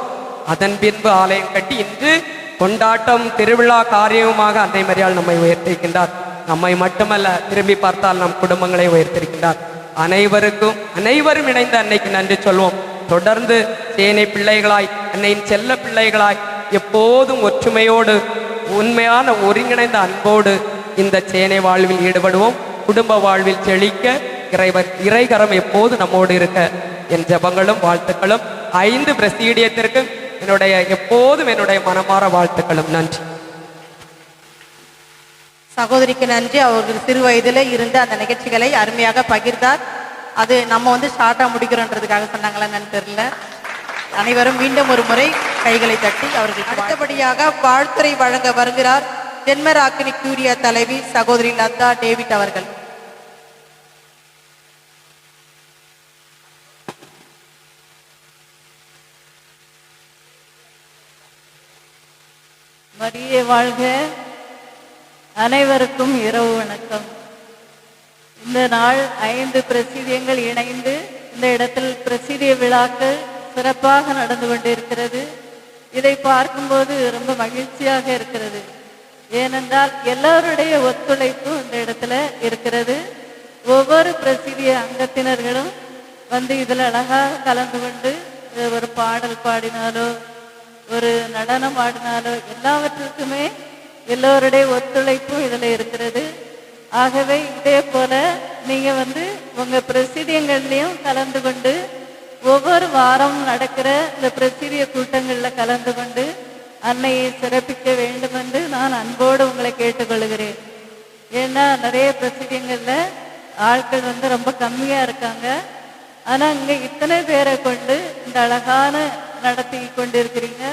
Speaker 9: அதன் பின்பு ஆலயம் கட்டி இன்று கொண்டாட்டம், திருவிழா காரியமாக அன்னை மரியாள் நம்மை உயர்த்திருக்கின்றார். நம்மை மட்டுமல்ல, திரும்பி பார்த்தால் நம் குடும்பங்களை உயர்த்திருக்கின்றார். அனைவரும் இணைந்த அன்னைக்கு நன்றி சொல்வோம். தொடர்ந்து சேனை பிள்ளைகளாய், அன்னையின் செல்ல பிள்ளைகளாய் எப்போதும் ஒற்றுமையோடு, உண்மையான ஒருங்கிணைந்த அன்போடு இந்த சேனை வாழ்வில் ஈடுபடுவோம். குடும்ப வாழ்வில் செழிக்க இறைகரம் எப்போது நம்மோடு இருக்க என் ஜபங்களும் வாழ்த்துக்களும். 5 பிரசீடியத்திற்கு எப்போதும் என்னுடைய மனமாற வாழ்த்துக்களும். நன்றி.
Speaker 3: சகோதரிக்கு நன்றி. அவர்கள் சிறு வயதில் இருந்து அந்த நிகழ்ச்சிகளை அருமையாக பகிர்ந்தார். அது நம்ம ஷார்ட்டாக முடிக்கிறோன்றதுக்காக சொன்னாங்களான்னு தெரியல. அனைவரும் மீண்டும் ஒரு முறை கைகளை தட்டி அவர்களுக்கு. அடுத்தபடியாக வாழ்த்துறை வழங்க வருகிறார் தென்மராக்கினி கியூரியா தலைவி சகோதரி லதா டேவிட் அவர்கள்.
Speaker 11: மரியே வாழ்க. அனைவருக்கும் இரவு வணக்கம். இந்த நாள் 5 பிரசீதியங்கள் இணைந்து இந்த இடத்தில் பிரசீதிய விழாக்கள் சிறப்பாக நடந்து கொண்டிருக்கிறது. இதை பார்க்கும்போது ரொம்ப மகிழ்ச்சியாக இருக்கிறது. ஏனென்றால் எல்லோருடைய ஒத்துழைப்பு இந்த இடத்துல இருக்கிறது. ஒவ்வொரு பிரசீதிய அங்கத்தினர்களும் வந்து இதில் அழகாக கலந்து கொண்டு ஒரு பாடல் பாடினாலோ ஒரு நடனம் ஆடினாலோ எல்லாவற்றுக்குமே எல்லோருடைய ஒத்துழைப்பு இதில் இருக்கிறது. ஆகவே இதே போல நீங்க உங்க பிரசித்தியங்கள்லையும் கலந்து கொண்டு ஒவ்வொரு வாரம் நடக்கிற இந்த பிரசித்திய கூட்டங்கள்ல கலந்து கொண்டு அன்னையை சிறப்பிக்க வேண்டும் என்று நான் அன்போடு உங்களை கேட்டுக்கொள்கிறேன். ஏன்னா நிறைய பிரசித்தியங்கள்ல ஆட்கள் ரொம்ப கம்மியா இருக்காங்க. ஆனா இங்க இத்தனை பேரை கொண்டு இந்த அழகான நடத்தி கொண்டிருக்கிறீங்க.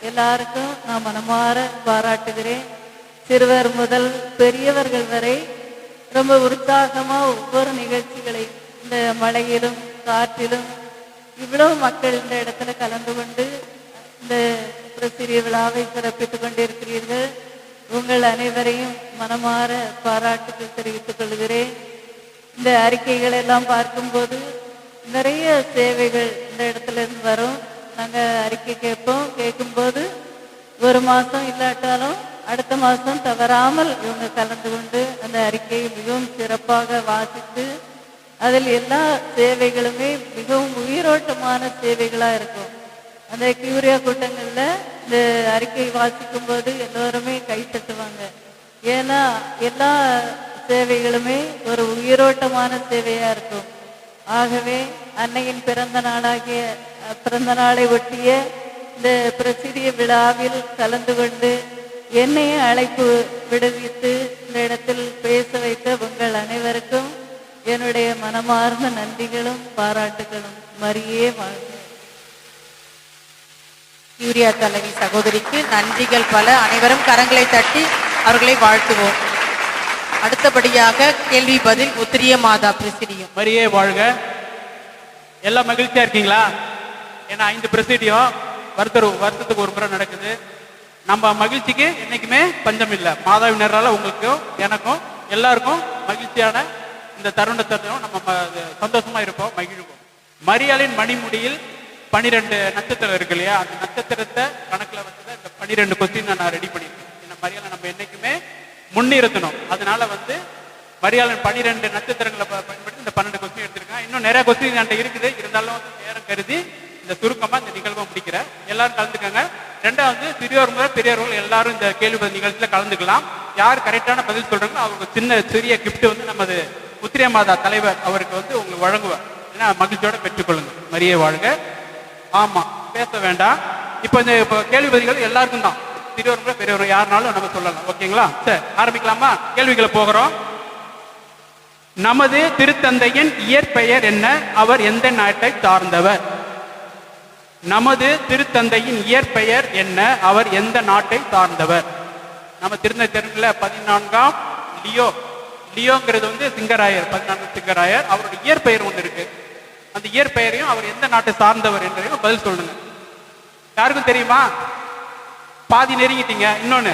Speaker 11: எல்லாருக்கும் நான் மனமாற பாராட்டுகிறேன். சிறுவர் முதல் பெரியவர்கள் வரை ரொம்ப உற்சாகமா ஒவ்வொரு நிகழ்ச்சிகளை, இந்த மழையிலும் காற்றிலும் இவ்வளவு மக்கள் இந்த இடத்துல கலந்து கொண்டு இந்த பிரசிரிய விழாவை சிறப்பித்துக் கொண்டிருக்கிறீர்கள். உங்கள் அனைவரையும் மனமாற பாராட்டுகள் தெரிவித்துக் கொள்கிறேன். இந்த அறிக்கைகள் எல்லாம் பார்க்கும்போது நிறைய சேவைகள் இந்த இடத்துல இருந்து வரும். நாங்கள் அறிக்கை கேட்போம். கேட்கும்போது ஒரு மாதம் இல்லாட்டாலும் அடுத்த மாதம் தவறாமல் இவங்க கலந்து கொண்டு அந்த அறிக்கையை மிகவும் சிறப்பாக வாசித்து அதில் எல்லா சேவைகளுமே மிகவும் உயிரோட்டமான சேவைகளாக இருக்கும். அந்த கியூரியா கூட்டங்களில் இந்த அறிக்கை வாசிக்கும் போது எல்லோருமே கை தட்டுவாங்க. ஏன்னா எல்லா சேவைகளுமே ஒரு உயிரோட்டமான சேவையாக இருக்கும். ஆகவே அன்னையின் பிறந்த நாளை ஒட்டிய இந்த பிரசித்திய விழாவில் கலந்து கொண்டு என்னையும் அழைப்பு விடுவித்து இந்த இடத்தில் பேச வைத்த உங்கள் அனைவருக்கும் என்னுடைய மனமார்ந்த நன்றிகளும் பாராட்டுகளும். மரியே வாழ்க.
Speaker 3: யூரியா தலைவி சகோதரிக்கு நன்றிகள் பல. அனைவரும் கரங்களை தட்டி அவர்களை வாழ்த்துவோம். அடுத்தபடியாக கேள்வி பதில் உத்திரிய மாதா பிரசிடியம்.
Speaker 10: மரியே வாழ்க. எல்லாம் மகிழ்ச்சியா இருக்கீங்களா? ஏன்னா 5 பிரசிடியம் வருஷத்துக்கு ஒரு முறை நடக்குது. நம்ம மகிழ்ச்சிக்கு என்னைக்குமே பஞ்சம் இல்லை. மாதாவினரால் உங்களுக்கும் எனக்கும் எல்லாருக்கும் மகிழ்ச்சியான இந்த தருணத்தையும் நம்ம சந்தோஷமா இருப்போம், மகிழ்வோம். மரியாளின் மணிமுடியில் 12 நட்சத்திரம் இருக்கு இல்லையா? அந்த நட்சத்திரத்தை கணக்குல வச்சத இந்த 12 கொஸ்டின் நான் ரெடி பண்ணியிருக்கேன். இந்த மரியாதை நம்ம என்னைக்குமே முன்னிறுத்தணும். அதனால மரியாளின் 12 நட்சத்திரங்களை பயன்படுத்தி இந்த 12 கொஸ்டின் எடுத்திருக்கேன். இன்னும் நிறைய கொஸ்டின் என்கிட்ட இருக்குது. இருந்தாலும் நேரம் கருதி இந்த சுருக்கமா இந்த நிகழ்வை முடிக்கிறேன். எல்லாரும் கலந்துக்கங்க. 2வது சிறியோர் முதல் பெரியவர்கள் எல்லாரும் இந்த கேள்வி பதில் நிகழ்ச்சியில கலந்துக்கலாம். யார் கரெக்டான பதில் சொல்றாங்களோ அவருக்கு சிறிய கிஃப்ட் நமது உத்திரிய மாதா தலைவர் அவருக்கு உங்களுக்கு வழங்குவார். ஏன்னா மகிழ்ச்சியோட பெற்றுக்கொள்ளுங்க. மரியே வாழ்க. ஆமா, பேச வேண்டாம். இப்போ இந்த கேள்வி பதில்கள் எல்லாருக்கும் தான். சிறியோர் முதல் பெரியவர் யாருனாலும் நம்ம சொல்லலாம். ஓகேங்களா? சரி, ஆரம்பிக்கலாமா? கேள்விகளை போகிறோம். நமது திருத்தந்தையின் இயற்பெயர் என்ன? அவர் எந்த நாட்டை சார்ந்தவர்? நமது திருத்தந்தையின் இயற்பெயர் என்ன? அவர் எந்த நாட்டை சார்ந்தவர்? நம்ம திருத்தந்தை தெருவில் 14ஆம் லியோங்கிறது சிங்கராயர், 14 சிங்கராயர். அவருடைய இயற்பெயர் ஒன்று இருக்கு. அந்த இயற்பெயரையும் அவர் எந்த நாட்டை சார்ந்தவர் என்றையும் பதில் சொல்லுங்க. யாருக்கும் தெரியுமா? பாதி நெருங்கிட்டீங்க. இன்னொன்னு,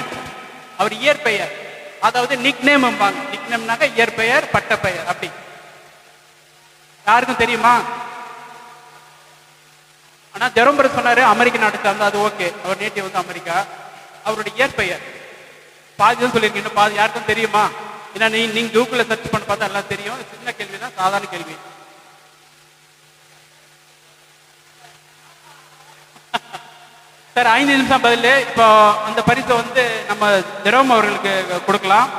Speaker 10: அவர் இயற்பெயர், அதாவது நிக்நேம். நிக்நேம்னாக்க இயற்பெயர், பட்டப்பெயர் அப்படி. யாருக்கும் தெரியுமா? ஆனா ஜெரோம்பர் சொன்னாரு அமெரிக்க நாட்டை சார்ந்தா. அது ஓகே, அவர் நேட்டிவ் அமெரிக்கா. அவருடைய இயற்பெயர் பாதி தான் சொல்லியிருக்கீங்க. பாதி யாருக்கும் தெரியுமா? ஏன்னா நீங்க கூகுள்ல சர்ச் பண்ண பார்த்தா எல்லாம் தெரியும். சின்ன கேள்விதான், சாதாரண கேள்வி. சார் 5 நிமிஷம் பதில். இப்போ அந்த பரிசை நம்ம ஜெரோம் அவர்களுக்கு கொடுக்கலாம்.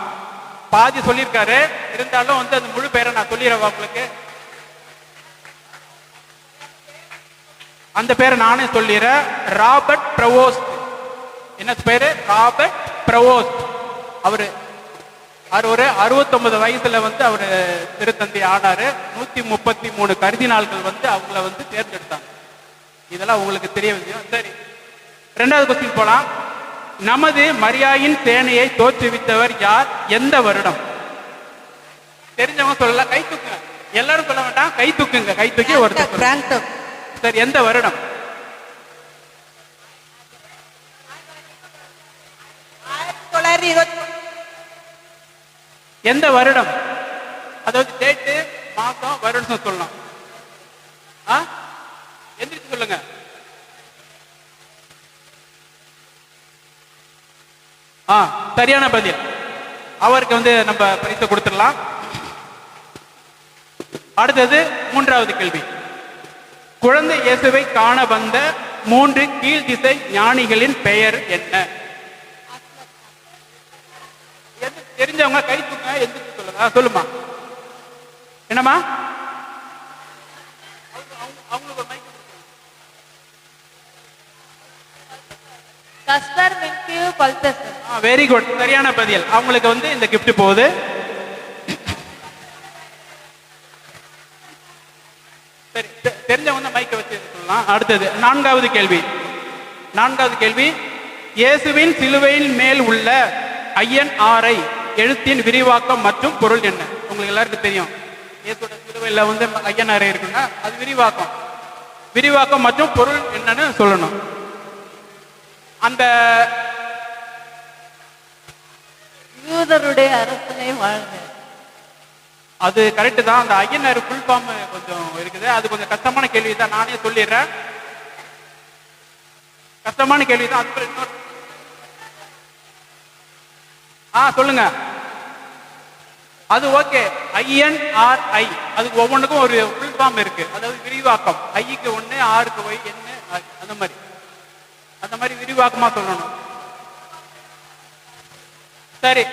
Speaker 10: பாதி சொல்லியிருக்காரு. இருந்தாலும் அந்த முழு பெயரை நான் சொல்லிடுறேன் உங்களுக்கு. அந்த பேரை நானே சொல்லிடுறேன். ராபர்ட் பிரவோஸ்ட். என்ன பேரு? ராபர்ட் பிரவோஸ்ட். அவரு ஒரு 69 வயசுல அவரு திருத்தந்தை ஆனாரு. 133 கர்தினால்கள் அவங்கள தேர்ந்தெடுத்தாங்க. இதெல்லாம் உங்களுக்கு தெரிய விஷயம். சரி, 2வது கொஸ்டின் போலாம். நமது மரியாயின் சேனையை தோற்றுவித்தவர் யார்? எந்த வருடம்? தெரிஞ்சவங்க சொல்லலாம், கை தூக்குங்க. எல்லாரும் சொல்ல வேண்டாம், கை தூக்குங்க. கை தூக்கி ஒருத்தர். சரி, எந்த வருடம்?
Speaker 4: 1920.
Speaker 10: எந்த வருடம்? அதாவது டேட்டு, மாசம், வருடம் சொல்லலாம். எந்திரிச்சு சொல்லுங்க. சரியான பதில். அவருக்கு நம்ம பரிசு கொடுத்துடலாம். அடுத்தது 3வது கேள்வி. குழந்தை இயேசுவை காண வந்த 3 கீழ் திசை ஞானிகளின் பெயர் என்ன? தெரிஞ்சவங்க கை தூக்க. எந்திரிச்சு சொல்லுங்க. சொல்லுமா. என்னமா? அவங்களுக்கு ஒரு மைக்.
Speaker 5: கஸ்பர், மின்கியூ, பல்தசர்.
Speaker 10: வெரி குட், சரியான பதில். அவங்களுக்கு இந்த gift போகுது. சரி, தெரிஞ்சவங்க மைக்கை வச்சு சொல்லலாம். அடுத்தது 4வது கேள்வி. 4வது கேள்வி. இயேசுவின் சிலுவையின் மேல் உள்ள INRI எழுத்தின் விரிவாக்கம் மற்றும் பொருள் என்ன? உங்களுக்கு எல்லாருக்கும் தெரியும். இயேசுவோட சிலுவையில் INRI இருக்குன்னா அது விரிவாக்கம். விரிவாக்கம் மற்றும் பொருள் என்னன்னு சொல்லணும். அந்த
Speaker 11: யூதருடைய அரசனை வாழ்க.
Speaker 10: அது கரெக்டு தான். அந்த INRI ஃபுல் ஃபார்ம் கொஞ்சம் இருக்குது. அது கொஞ்சம் கஷ்டமான கேள்வி தான். நானே சொல்லிடுறேன். கஷ்டமான கேள்வி தான். அது இன்னொரு சொல்லுங்க. அது ஓகே. INRI அதுக்கு ஒவ்வொன்றுக்கும் ஒரு ஃபுல் ஃபார்ம் இருக்கு. அதாவது விரிவாக்கம். ஐக்கு 1, ஆருக்கு Y, N அந்த மாதிரி விரிவாக்கமா சொல்லணும். சரி,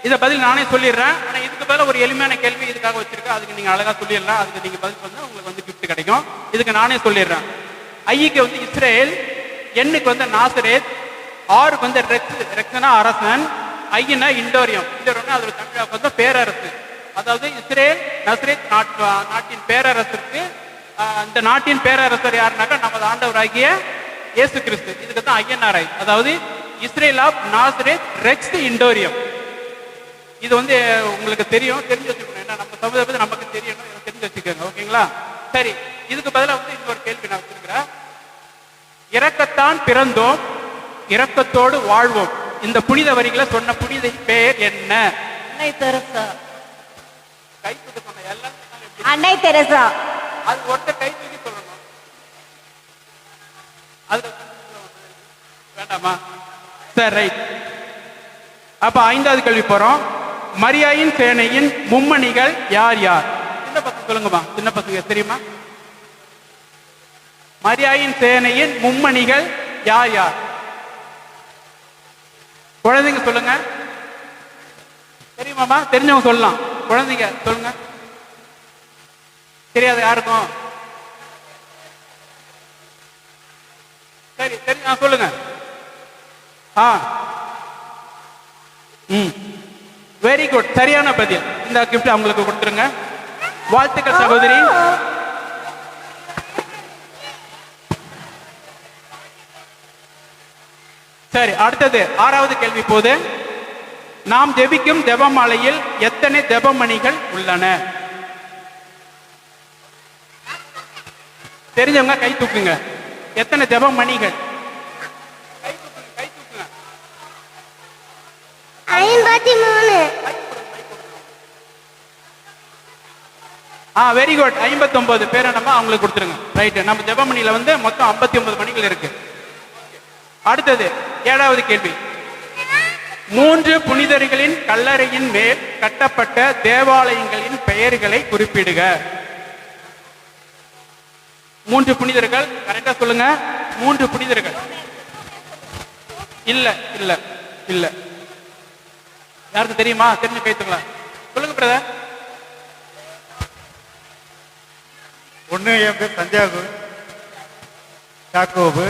Speaker 10: இதை பதில் நானே சொல்லிடுறேன். ஆனா இதுக்கு பதில ஒரு எளிமையான கேள்வி இதுக்காக வச்சிருக்கேன். அதுக்கு நீங்க அழகா சொல்லிடலாம். அதுக்கு நீங்க பதில் பண்ணா உங்களுக்கு gift கிடைக்கும். இதுக்கு நானே சொல்லிடுறேன். ஐக்கு இஸ்ரேல், எண்ணுக்கு வந்து நாசரேத், ஆருக்கு வந்து ரெக்ஸ்னா அரசன், ஐயனா இண்டோரியம். இண்டோரியம்னா அது தமிழாக்கு வந்து பேரரசு. அதாவது இஸ்ரேல் நசரேத் நாட்டின் பேரரசுக்கு இந்த நாட்டின் பேரரசர் யாருனாக்கா நமது ஆண்டவராகிய இயேசு கிறிஸ்து. இதுக்கு தான் ஐஎன்ஆர்ஐ, அதாவது இஸ்ரேல் ஆஃப் நாசரேத் ரெக்ஸ் இண்டோரியம். இது வந்து உங்களுக்கு தெரியும், தெரிஞ்சு வச்சுக்கணும். ஏன்னா நம்ம சமுதாயத்தை நமக்கு தெரியணும், தெரிஞ்சு வச்சுக்கோங்க. ஓகேங்களா? சரி, இதுக்கு பதிலாக வந்து இன்னொரு கேள்வி நான் வச்சிருக்கிறேன். இரக்கத்தான் பிறந்தோம், இரக்கத்தோடு வாழ்வோம். இந்த புனித வரிகளை சொன்ன புனித பெயர் என்ன?
Speaker 11: அன்னை தெரசா.
Speaker 10: கை தூக்கி சொன்ன எல்லாம்
Speaker 6: அன்னை தெரசா.
Speaker 10: அது ஒருத்தர் கை தூக்கி சொல்லணும். அது வேண்டாமா? சரி, ரைட். அப்ப 5வது கேள்வி போறோம். மரியாயின் சேனையின் மும்மணிகள் யார் யார்? சின்ன பசங்க சொல்லுங்கம்மா. சின்ன பசங்க தெரியுமா? மரியாயின் சேனையின் மும்மணிகள் யார் யார்? குழந்தைங்க சொல்லுங்க. தெரியுமாமா? தெரிஞ்சவங்க சொல்லலாம். குழந்தைங்க சொல்லுங்க. தெரியாது யாருக்கும்? சரி, தெரிஞ்ச சொல்லுங்க. வெரி குட், சரியான பதில். இந்த கிஃப்ட் அவங்களுக்கு கொடுத்துருங்க. வாழ்த்துக்கள் சகோதரி. சரி, அடுத்தது 6வது கேள்வி போது. நாம் ஜெபிக்கும் ஜெபமாலையில் எத்தனை ஜெபமணிகள் உள்ளன? தெரிஞ்சவங்க கை தூக்குங்க. எத்தனை ஜெபமணிகள்? கை தூக்குங்க, கை தூக்குங்க.
Speaker 8: 53.
Speaker 10: Very good. 59 பேர் நம்ம அவங்களுக்கு கொடுத்துருங்க. ரைட். நம்ம ஜெபமணியில வந்து மொத்தம் 59 மணிகள் இருக்கு. அடுத்தது 7வது கேள்வி. 3 புனிதர்களின் கல்லறையின் மேல் கட்டப்பட்ட தேவாலயங்களின் பெயர்களை குறிப்பிடுக. 3 புனிதர்கள். கரெக்டா சொல்லுங்க. 3 புனிதர்கள். இல்ல இல்ல இல்ல. யாருக்கு தெரியுமா? தெரிஞ்சு கைத்துங்களா? சொல்லுங்க பிரதர்.
Speaker 7: ஒன்று என் பேர் சந்தியாகு யாக்கோபு,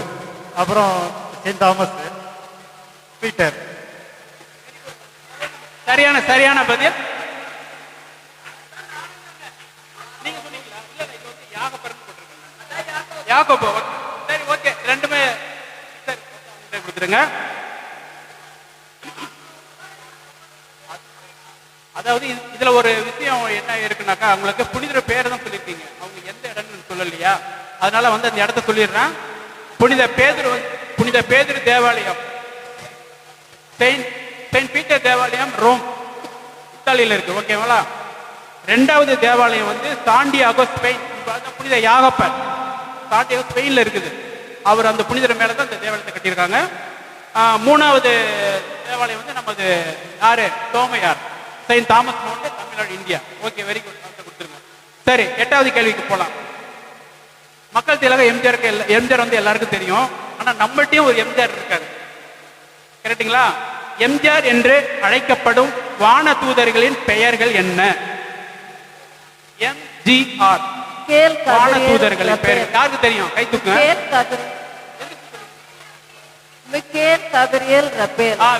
Speaker 7: அப்புறம் செயின்ட் தாமஸ், பீட்டர்.
Speaker 10: சரியான பதில். நீங்க சொன்னீங்களா? இல்ல, இது வந்து யாகப்பர்னு போட்டுருக்காங்க. யாக்கோபு. சரி, ஓகே. ரெண்டுமே சரி கொடுத்துருங்க. அதாவது இதுல ஒரு விஷயம் என்ன இருக்குனாக்கா, அவங்களுக்கு புனிதர் பேரை தான் சொல்லியிருக்கீங்க, அவங்க எந்த இடம்னு சொல்லலையா? அதனால வந்து அந்த இடத்த சொல்லிடுறேன். புனித பேதுரு தேவாலயம், செயின்ட் பீட்டர் தேவாலயம், ரோம், இத்தாலியில இருக்கு. ஓகேங்களா? 2வது தேவாலயம் வந்து சாண்டியாகோ, ஸ்பெயின். புனித யாகப்பர் சாண்டியாகோ ஸ்பெயின்ல இருக்குது. அவர் அந்த புனிதர் மேலதான் இந்த தேவாலயத்தை கட்டியிருக்காங்க. 3வது தேவாலயம் வந்து நமது யாரு? தோமையார், saint Thomas mount, Tamil Nadu, India. Okay, very good. கொடுத்துருங்க. சரி, 8வது கேள்விக்கு போலாம். மக்கள் திலக எம்ஜிஆர் வந்து எல்லாருக்கும் தெரியும். ஆனா நம்மள்ட்டையும் ஒரு எம்ஜிஆர் இருக்காரு. கரெக்டுங்களா? எம்ஜிஆர் என்று அழைக்கப்படும் வான தூதர்களின் பெயர்கள் என்ன? எம்ஜிஆர் வான தூதர்களின் பெயர்கள் யாருக்கு தெரியும்? கை தூக்குங்க.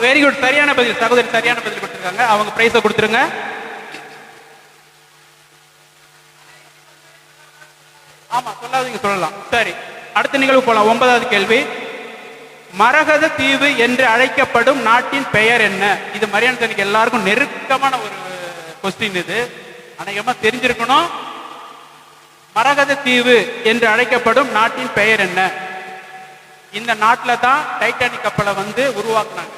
Speaker 10: Very good. சரியான பதில் சகோதரி. சரியான பதில் கொடுத்திருக்காங்க. அவங்க பிரைஸ கொடுத்துருங்க. ஆமா, சொல்லாதீங்க, சொல்லலாம். சரி, அடுத்த நிகழ்வு போலாம். 9வது கேள்வி. மரகத தீவு என்று அழைக்கப்படும் நாட்டின் பெயர் என்ன? இது மரியாதை எல்லாருக்கும் நெருக்கமான ஒரு கொஸ்டின். இது அநேகமா தெரிஞ்சிருக்கணும். மரகத தீவு என்று அழைக்கப்படும் நாட்டின் பெயர் என்ன? இந்த நாட்டில் தான் டைட்டானிக் கப்பலை வந்து உருவாக்குனாங்க.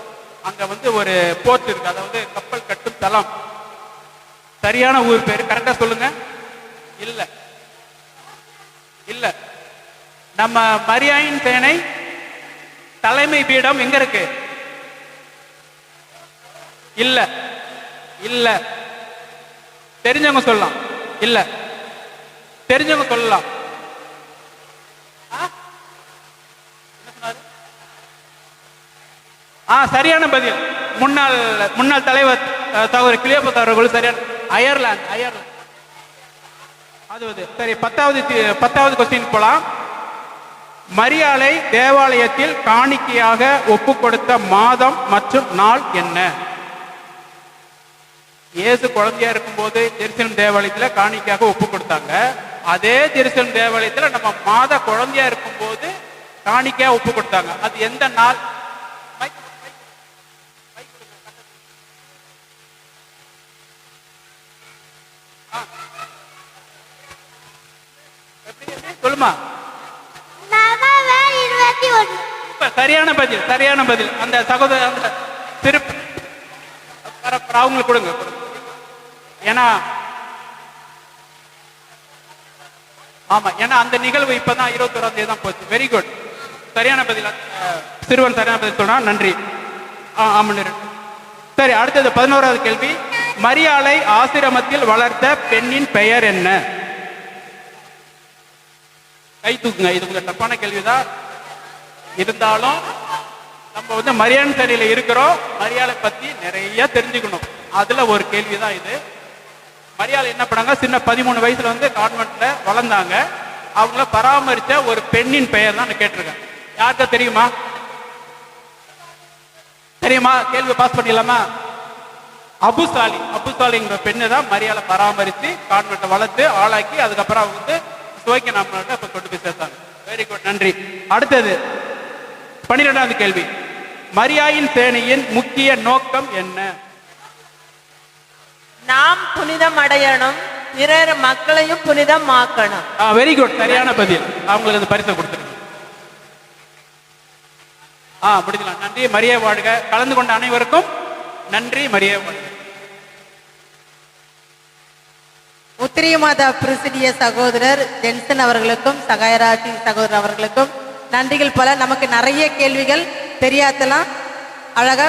Speaker 10: அங்க வந்து ஒரு போர்ட் இருக்கு, அதாவது கப்பல் கட்டும் தளம். சரியான ஊர் பேரு கரெக்டா சொல்லுங்க. இல்ல இல்ல. நம்ம மரியாயின் சேனை தலைமை பீடம் எங்க இருக்கு? இல்ல இல்ல. தெரிஞ்சவங்க சொல்லலாம். இல்ல, தெரிஞ்சவங்க சொல்லலாம். சரியான பதில். முன்னாள் தலைவர் சகோதரி கிளியோபாத்ரா அவர்கள். சரியான. அயர்லாந்து. அது சரி. 10வது கொஸ்டின் போலாம். மரியாளை தேவாலயத்தில் காணிக்கையாக ஒப்பு கொடுத்த மாதம் மற்றும் நாள் என்ன? இயேசு குழந்தையா இருக்கும்போது ஜெருசலேம் தேவாலயத்தில் காணிக்கையாக ஒப்பு கொடுத்தாங்க. அதே ஜெருசலேம் தேவாலயத்தில் நம்ம மாத குழந்தையா இருக்கும்போது காணிக்கையா ஒப்பு கொடுத்தாங்க. அது எந்த நாள்? சொல்லுமா. சரியான பதில், சரியான பதில். அந்த சகோதரர் அந்த திருப்பி அவங்களுக்கு கொடுங்க. ஏன்னா ஆமா, ஏன்னா அந்த நிகழ்வு இப்பதான் 21ஆம் தேதி தான் போச்சு. வெரி குட், சரியான பதில். சிறுவன் சரியான பதில் சொன்னா நன்றி. சரி, அடுத்தது 11வது கேள்வி. மரியாளை ஆசிரமத்தில் வளர்த்த பெண்ணின் பெயர் என்ன? கை தூக்குங்க. இது கொஞ்சம் தப்பான கேள்விதான் இருந்தாலும் நம்ம மரியான் சரியில இருக்கிறோம். மரியாதை பத்தி நிறைய தெரிஞ்சுக்கணும். அதுல ஒரு கேள்விதான் இது. மரியாதை என்ன பண்ணாங்க? சின்ன 13 வயசுல கான்வென்ட்ல வளர்ந்தாங்க. அவங்கள பராமரிச்ச ஒரு பெண்ணின் பெயர் தான் கேட்டிருக்கேன். யாருக்கா தெரியுமா? தெரியுமா? கேள்வி பாஸ் பண்ணிடலாமா? அபுசாலி. அபுசாலிங்கிற பெண்ணு தான் மரியாதை பராமரித்து கான்வென்ட்டை வளர்த்து ஆளாக்கி அதுக்கப்புறம் அவங்க சுவைக்க நம்மள்ட்ட இப்ப கொண்டு போய் சேர்த்தாங்க. வெரி குட், நன்றி. அடுத்தது 12வது கேள்வி. மரியாயின் சேனையின் முக்கிய நோக்கம் என்ன?
Speaker 6: நாம் புனிதம் அடையணும், பிறர் மக்களையும் புனிதமாக்கணும்.
Speaker 10: வெரி குட், சரியான பதில். அவங்களுக்கு அந்த பரிசை கொடுத்துருங்க. முடிக்கலாம். நன்றி. மரியா வாழ்க. கலந்து கொண்ட அனைவருக்கும் நன்றி. மரியா வாழ்க.
Speaker 3: உத்திரிய மாதா பிரசிடிய சகோதரர் ஜென்சன் அவர்களுக்கும் சகாயராஜி சகோதரர் அவர்களுக்கும் நன்றிகள் பல. நமக்கு நிறைய கேள்விகள் தெரியாதெல்லாம் அழகா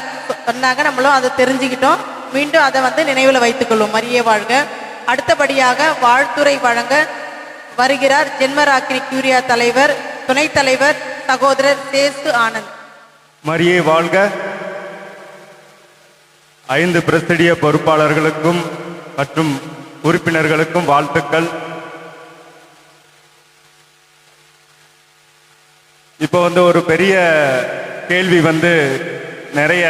Speaker 3: சொன்னாங்க. நம்மளும் அதை தெரிஞ்சுக்கிட்டோம். மீண்டும் அதை நினைவில் வைத்துக் கொள்ளும். மரியே வாழ்க. அடுத்தபடியாக வாழ்த்துறை வழங்க வருகிறார் ஜென்மராக்கினி கியூரியா தலைவர், துணைத் தலைவர் சகோதரர் சேசு ஆனந்த்.
Speaker 12: மரியே வாழ்க. 5 பிரசிடிய பொறுப்பாளர்களுக்கும் மற்றும் உறுப்பினர்களுக்கும் வாழ்த்துக்கள். இப்போ ஒரு பெரிய கேள்வி நிறைய,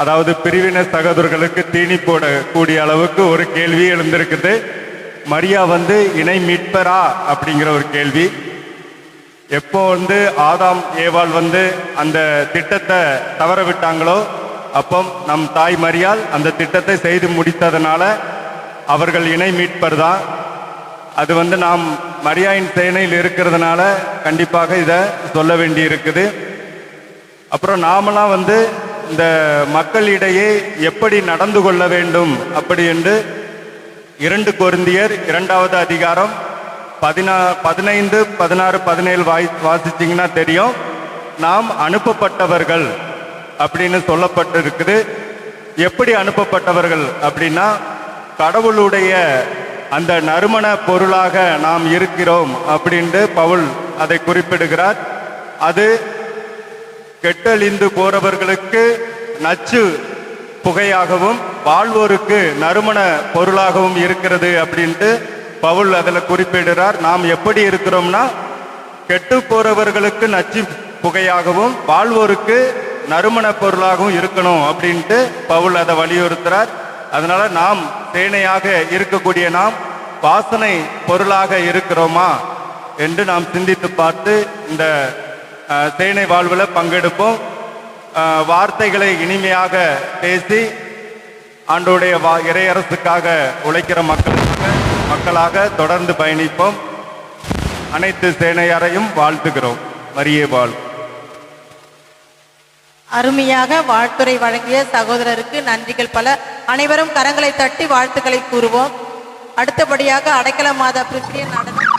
Speaker 12: அதாவது பிரிவினர் சகோதரர்களுக்கு தீனி போடக்கூடிய அளவுக்கு ஒரு கேள்வி எழுந்திருக்குது. மரியா இணை மீட்பரா அப்படிங்கிற ஒரு கேள்வி. எப்போ ஆதாம் ஏவாள் அந்த திட்டத்தை தவற விட்டாங்களோ அப்போ நம் தாய் மரியாள் அந்த திட்டத்தை செய்து முடித்ததனால அவர்கள் இணை மீட்பர் தான். அது நாம் மரியாயின் சேனையில் இருக்கிறதுனால கண்டிப்பாக இதை சொல்ல வேண்டி இருக்குது. அப்புறம் நாமெல்லாம் இந்த மக்களிடையே எப்படி நடந்து கொள்ள வேண்டும் அப்படி என்று 2 கொரிந்தியர் 2வது அதிகாரம் 15, 16, 17 வாசிச்சிங்கன்னா தெரியும். நாம் அனுப்பப்பட்டவர்கள் அப்படின்னு சொல்லப்பட்டு இருக்குது. எப்படி அனுப்பப்பட்டவர்கள் அப்படின்னா, கடவுளுடைய அந்த நறுமண பொருளாக நாம் இருக்கிறோம் அப்படின்ட்டு பவுல் அதை குறிப்பிடுகிறார். அது கெட்டழிந்து போறவர்களுக்கு நச்சு புகையாகவும் வாழ்வோருக்கு நறுமண பொருளாகவும் இருக்கிறது அப்படின்ட்டு பவுல் அதில் குறிப்பிடுகிறார். நாம் எப்படி இருக்கிறோம்னா, கெட்டு போறவர்களுக்கு நச்சு புகையாகவும் வாழ்வோருக்கு நறுமண பொருளாகவும் இருக்கணும் அப்படின்ட்டு பவுல் அதை வலியுறுத்துறார். அதனால நாம் சேனையாக இருக்கக்கூடிய நாம் வாசனை பொருளாக இருக்கிறோமா என்று நாம் சிந்தித்து பார்த்து இந்த சேனை வாழ்வில் பங்கெடுப்போம். வார்த்தைகளை இனிமையாக பேசி ஆண்டோடைய இறையரசுக்காக உழைக்கிற மக்களாக தொடர்ந்து பயணிப்போம். அனைத்து சேனையாரையும் வாழ்த்துகிறோம். மரியே வாழ்.
Speaker 3: அருமையாக வாழ்த்துறை வழங்கிய சகோதரருக்கு நன்றிகள் பல. அனைவரும் கரங்களை தட்டி வாழ்த்துக்களை கூறுவோம். அடுத்தபடியாக அடைக்கல மாதா பிரசிடிய நடனம்.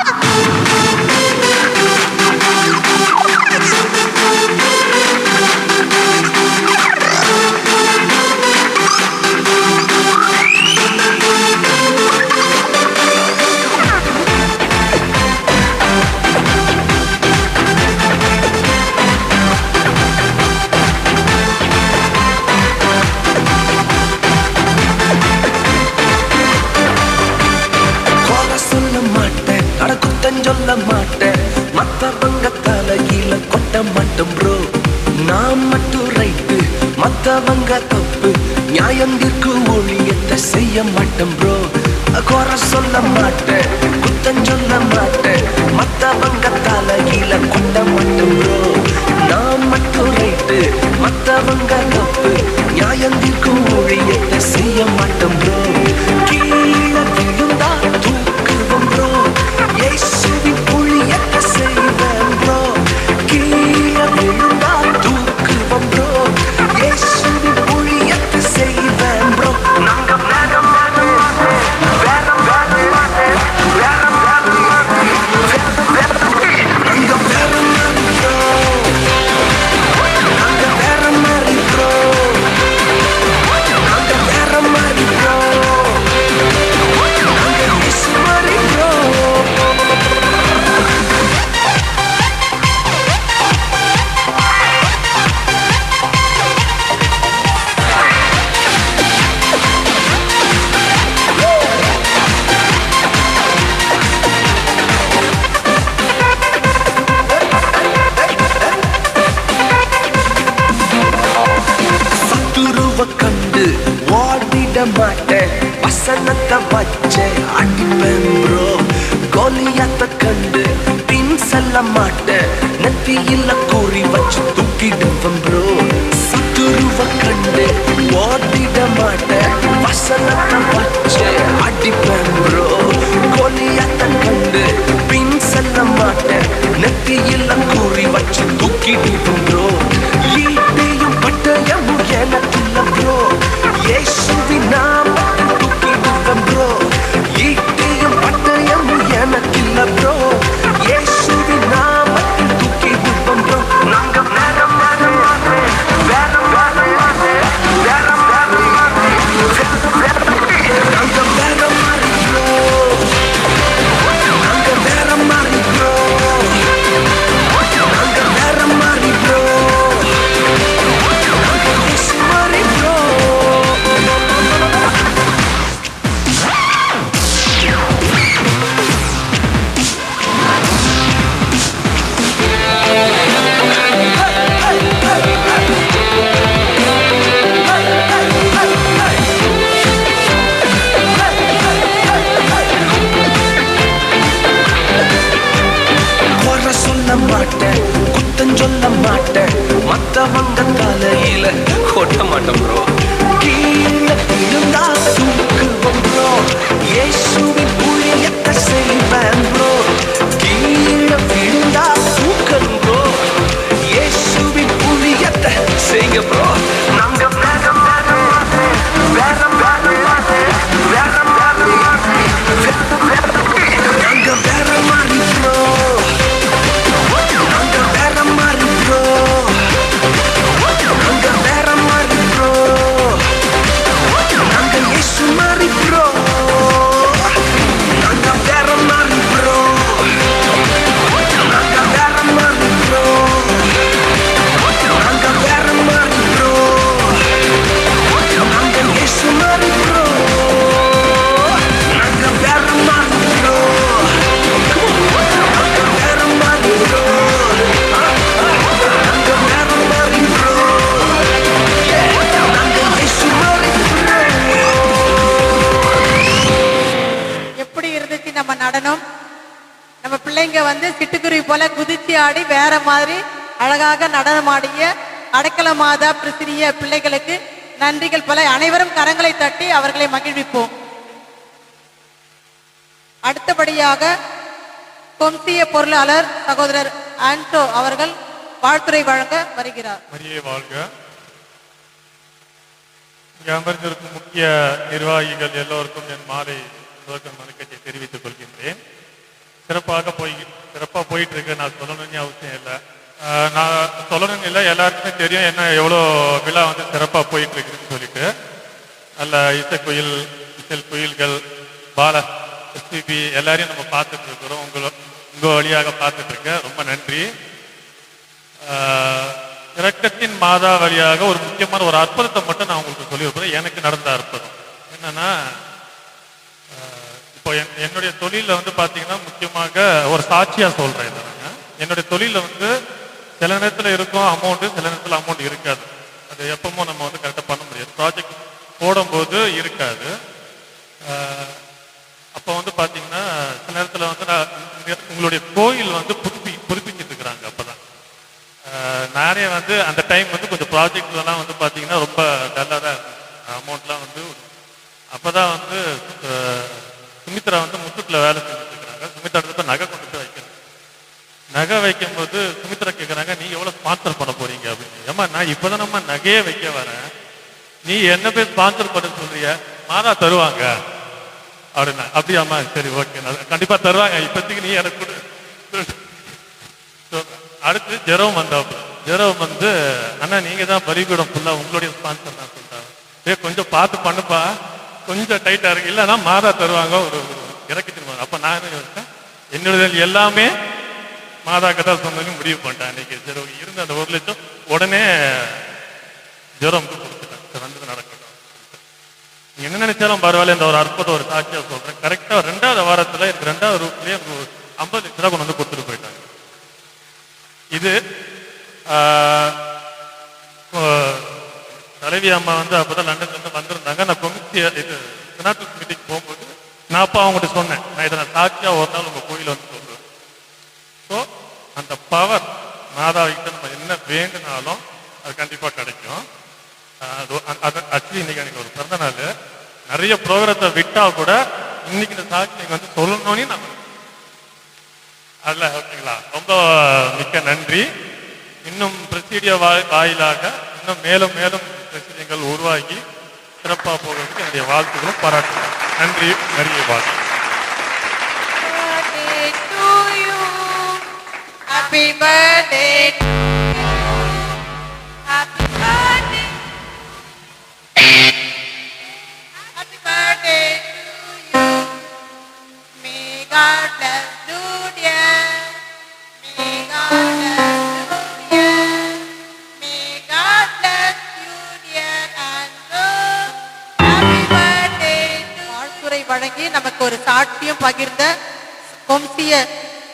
Speaker 13: சொல்ல மாட்டேன் மாட்டோம் ப்ரோ. நான் மட்டும் ரைட்டு, மத்தவங்க தப்பு. நியாயம் தீர்க்கும் ஊழியத்தை செய்ய மாட்டோம் ப்ரோ. குறை சொல்ல மாட்டேன், குத்தம் சொல்ல மாட்டேன். மத்தவங்க தலையில கொட்ட மாட்டோம் ப்ரோ. நான் மட்டும் ரைட்டு, மத்தவங்க தப்பு. நியாயம் தீர்க்கும் ஊழியத்தை செய்ய மாட்டோம் ப்ரோ. கீழே விழுந்தா தூக்குவோம் ப்ரோ. இயேசுவின் ஊழியத்தை செய்வேன் ப்ரோ. கீழே விழுந்தா தூக்குவோம் ப்ரோ. இயேசுவின் ஊழியத்தை செய்வேன் ப்ரோ. நாங்க மாட்டேன், வசனத்தை வச்ச அடிப்பேன் ப்ரோ. கோலியாத்த கண்டு பின் செல்ல மாட்டேன், நெத்தியில கூறி வச்சு தூக்கிடுவேன் ப்ரோ. சத்துருவ கண்டு ஓடிட மாட்டேன், வசனத்தை வச்ச அடிப்பேன் ப்ரோ. கோலியாத்த கண்டு பின் செல்ல மாட்டேன், நெத்தியில கூறி வச்சு தூக்கிடுவேன் ப்ரோ. ஈட்டியும் பட்டயமும் எனக்குள்ள ப்ரோ. இயேசுவின் நாமத்தில் தூக்கிடுவேன் ப்ரோ. ஈட்டியும் பட்டயமும் எனக்கில்ல ப்ரோ. இயேசுவின் நாமத்தில் தூக்கிடுவேன் ப்ரோ. நாங்க வேற மாதிரி வேற மாதிரி வேற மாதிரி நாங்க வேற மாதிரி ப்ரோ. நாங்க வேற மாதிரி ப்ரோ. நாங்க வேற மாதிரி ப்ரோ. நாங்க இயேசு மாதிரி ப்ரோ. குறை சொல்ல மாட்டேன், குத்தம் சொல்ல மாட்டேன். மத்தவங்க தலையில கொட்ட மாட்டேன் ப்ரோ. கீழே விழுந்தா தூக்குவோம் ப்ரோ. இயேசுவின் ஊழியத்தை செய்வேன் ப்ரோ. கீழே விழுந்தா தூக்கணும் ப்ரோ. இயேசுவின் ஊழியத்தை செய்ய ப்ரோ. நாங்க வேற வேற வேற வேற வேற நாங்க வேற மாதிரி ப்ரோ. நாங்க வேற மாதிரி ப்ரோ. நாங்க வேற மாதிரி ப்ரோ. நாங்க இயேசு மாதிரி ப்ரோ. நாங்க வேற மாதிரி ப்ரோ. நாங்க வேற மாதிரி ப்ரோ. நாங்க வேற மாதிரி ப்ரோ. நாங்க இயேசு மாதிரி ப்ரோ. நாங்க வேற மாதிரி ப்ரோ. நாங்க வேற மாதிரி ப்ரோ. நாங்க வேற மாதிரி ப்ரோ. நாங்க இயேசு மாதிரி ப்ரோ.
Speaker 3: எப்படி இருந்துச்சு நம்ம நடனம்? நம்ம பிள்ளைங்க வந்து சிட்டுக்குருவி போல குதிச்சு ஆடி வேற மாதிரி அழகாக நடனமாடிய அடைக்கல மாதா பிரசிரிய பிள்ளைகளுக்கு நன்றிகள் பல. அனைவரும் கரங்களை தட்டி அவர்களை மகிழ்விப்போம். அடுத்தபடியாக கொம்சிய பொருளாளர் சகோதரர் ஆண்டோ அவர்கள் வாழ்த்துரை வழங்க வருகிறார்.
Speaker 7: மரியே வாழ்க. இங்கே அமர்ந்திருக்கும் முக்கிய நிர்வாகிகள் எல்லோருக்கும் என் மாலை வணக்கத்தை தெரிவித்துக் கொள்கின்றேன். சிறப்பாக போயிட்டு இருக்கு. நான் சொல்லணும்னு அவசியம் இல்லை. நான் சொல்லணும்னு இல்லை, எல்லாருக்குமே தெரியும் என்ன எவ்வளோ விழா வந்து சிறப்பாக போயிட்டு இருக்குன்னு சொல்லிட்டு. நல்ல இசை குயில்கள் பால எஸ்பிபி எல்லாரையும் நம்ம பார்த்துட்டு இருக்கிறோம். உங்கள் வழியாக பார்த்துட்டு இருக்கேன். ரொம்ப நன்றி. இரக்கத்தின் மாதா வழியாக ஒரு முக்கியமான ஒரு அற்புதத்தை மட்டும் நான் உங்களுக்கு சொல்லியிருப்பேன். எனக்கு நடந்த அற்புதம் என்னன்னா, இப்போ என்னுடைய தொழிலில் வந்து பார்த்தீங்கன்னா முக்கியமாக ஒரு சாட்சியாக சொல்கிறேன். என்னுடைய தொழிலில் வந்து சில நேரத்தில் இருக்கும் அமௌண்ட்டு, சில நேரத்தில் அமௌண்ட் இருக்காது. அது எப்பவும் நம்ம வந்து கரெக்டாக பண்ண முடியாது. ப்ராஜெக்ட் போடும்போது இருக்காது. அப்போ வந்து பார்த்தீங்கன்னா சில நேரத்தில் வந்து உங்களுடைய கோயில் வந்து புதுப்பிச்சுட்டு இருக்கிறாங்க. அப்போ தான் நானே வந்து அந்த டைம் வந்து கொஞ்சம் ப்ராஜெக்ட்லாம் வந்து பார்த்தீங்கன்னா ரொம்ப டல்லாக தான் இருக்கும். அமௌண்ட்லாம் வந்து அப்போ தான் வந்து சுமித்ரா வந்து முத்தூட்டில் வேலை செஞ்சுட்டு இருக்கிறாங்க. சுமித்ரா இடத்துல நகை கொண்டு போய் வைக்கிறேன். நகை வைக்கும்போது சுமித்ரா கேட்குறாங்க, நீ எவ்வளோ ஸ்பான்சர் பண்ண போறீங்க அப்படின்னு. ஏமா நான் இப்போ தான் நம்ம நகையே வைக்க வரேன், நீ என்ன போய் ஸ்பான்சர் பண்ண சொல்றிய? மாதா தருவாங்க அப்படின்னா. அப்படியாம்மா, சரி ஓகே, கண்டிப்பாக தருவாங்க, இப்போதைக்கு நீ எனக்கு கொடு. அடுத்து ஜெரோம் வந்தாப்பு. ஜெரோம் வந்து, அண்ணா நீங்கள் தான் பரிகூடம் ஃபுல்லாக உங்களுடைய ஸ்பான்சர் தான் சொல்லிட்டாங்க. கொஞ்சம் பார்த்து பண்ணுப்பா, கொஞ்சம் டைட்டாக இருக்கு, இல்லைன்னா மாதா தருவாங்க, ஒரு இறக்கிட்டு. அப்போ நான் யோசிச்சேன், என்னுடைய எல்லாமே மாதா கதா சொன்னதுன்னு முடிவு பண்ணிட்டேன். அன்னைக்கு ஜெரோ இருந்த அந்த 1 லட்சம் உடனே ஜெரோமுக்கு கொடுத்துட்டேன். வந்தது நடக்கட்டும், நீங்க என்ன நினைச்சாலும் பரவாயில்ல, இந்த ஒரு அற்புதம் ஒரு சாட்சியா சொல்றேன். கரெக்டா 2வது வாரத்துல எனக்கு 2வது ரூப்லயே 50 லட்சம் ரூபாய் கொண்டு வந்து கொடுத்துட்டு போயிட்டாங்க. இது தலைவி அம்மா வந்து அப்பதான் லண்டன்ல இருந்து வந்திருந்தாங்க. நான் இது பினாட்டல் மீட்டிங் போகும்போது நான் அப்பா அவங்ககிட்ட சொன்னேன், நான் இதை நான் சாட்சியா ஒரு நாள் உங்க கோயில வந்து சொல்றேன். ஸோ அந்த பவர் மாதாவிட்ட நம்ம என்ன வேண்டுனாலும் அது கண்டிப்பா கிடைக்கும். ஆக்சுவலி இன்னைக்கு எனக்கு ஒரு பிறந்த நாள், நிறைய ப்ரோக்ராத்தை விட்டா கூட இன்னைக்கு இந்த சாட்சி நீங்க வந்து சொல்லணும்னு நான் அல்ல. ஓகேங்களா, ரொம்ப மிக்க நன்றி. இன்னும் பிரசிடிய வாயிலாக இன்னும் மேலும் மேலும் பிரசிடியங்கள் உருவாகி சிறப்பாக போகிறதுக்கு என்னுடைய வாழ்த்துக்களும் பாராட்டுகிறேன். நன்றி, நிறைய வாழ்த்து.
Speaker 4: Happy birthday to you. Happy birthday. Happy birthday to you. May God bless you, dear. May God bless you, dear. May God bless you, dear. And so, happy birthday to you.
Speaker 3: வாழ்த்துரை வழங்கி நமக்கு ஒரு சாட்சியம் பகிர்ந்த கொம்சிய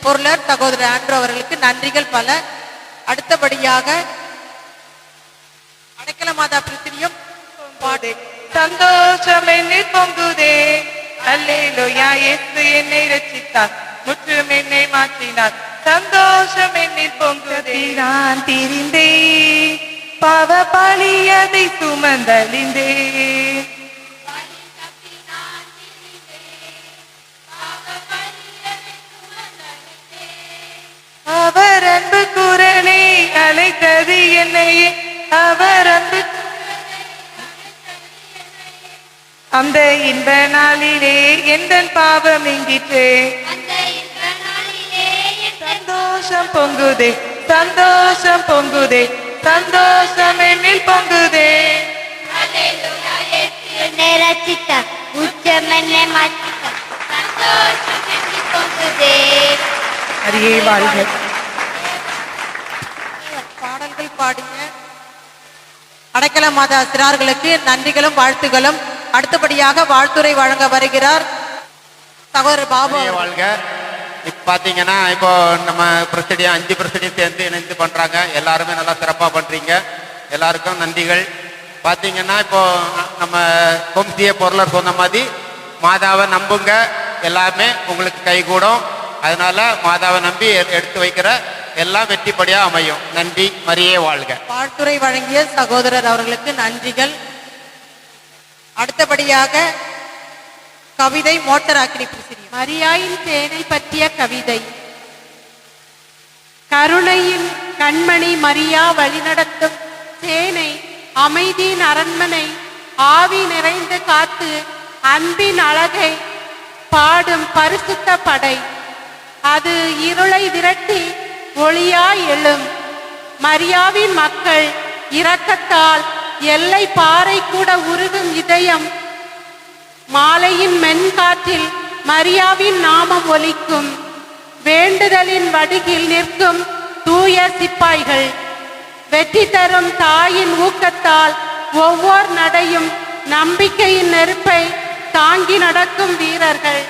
Speaker 3: பொருளர் சகோதரர் ஆண்ட்ரோ அவர்களுக்கு நன்றிகள் பல. அடுத்தபடியாக அடைக்கல மாதா பிரசிரியம் பாடு.
Speaker 4: சந்தோஷம் என்னில் பொங்குதே, அல்லேலூயா, இயேசு என்னை ரட்சித்தார், முற்றும் என்னை மாற்றினார். சந்தோஷம் என்னில் பொங்குதே, நான் திரிந்தே பாவ பழியதை சுமந்தழிந்தே. அவர் அன்பு குரலை அழைத்தது என்னை, அவர் அன்பு அந்த இன்ப நாளிலே எந்த பாவம் எங்கிற்றே. சந்தோஷம் பொங்குதே, சந்தோஷம் பொங்குதே, சந்தோஷம் என்னில் பொங்குதே.
Speaker 8: என்னை ரட்சித்தார், உச்சம் என்னை மாற்றினார், சந்தோஷம் என்னில் பொங்குதே.
Speaker 4: அரியே வாழ்க.
Speaker 3: பாடல்கள் பாடிய அடைக்கல மாதா சிறார்களுக்கு நன்றிகளும் வாழ்த்துகளும். அடுத்தபடியாக வாழ்த்துரை வழங்க வருகிறார் சகோதரர் பாபு.
Speaker 14: வாழ்க. இப்போ பார்த்தீங்கன்னா இப்போ நம்ம பிரசிடியம் 5 பிரசிடியம் சேர்ந்து இணைந்து பண்ணுறாங்க. எல்லாருமே நல்லா சிறப்பாக பண்ணுறீங்க, எல்லாருக்கும் நன்றிகள். பார்த்தீங்கன்னா இப்போ நம்ம கொம்சிய பொருளர் சொன்ன மாதிரி மாதாவை நம்புங்க, எல்லாமே உங்களுக்கு கைகூடும். அதனால மாதாவை நம்பி எடுத்து வைக்கிற எல்லாம் வெற்றிப்படியாக அமையும். நன்றி, மரியே வாழ்க.
Speaker 3: வாழ்த்துரை வழங்கிய சகோதரர் அவர்களுக்கு நன்றிகள். அடுத்தபடியாக கவிதை மோட்டராக்கினி பிரசிரியம்.
Speaker 11: மரியாயின் தேனை பற்றிய கவிதை. கருணையின் கண்மணி மரியா வழிநடத்தும் சேனை, அமைதியின் அரண்மனை, ஆவி நிறைந்து காத்து அன்பின் அழகை பாடும் பரிசுத்த படை. அது இருளை விரட்டி ஒளியாய் எழும். மரியாவின் மக்கள் இரக்கத்தால் எல்லை பாறை கூட உருகும் இதயம். மாலையின் மென்காற்றில் மரியாவின் நாமம் ஒலிக்கும். வேண்டுதலின் வடிகில் நிற்கும் தூய சிப்பாய்கள். வெற்றி தரும் தாயின் ஊக்கத்தால் ஒவ்வொரு நடையும் நம்பிக்கையின் நெருப்பை தாங்கி நடக்கும் வீரர்கள்.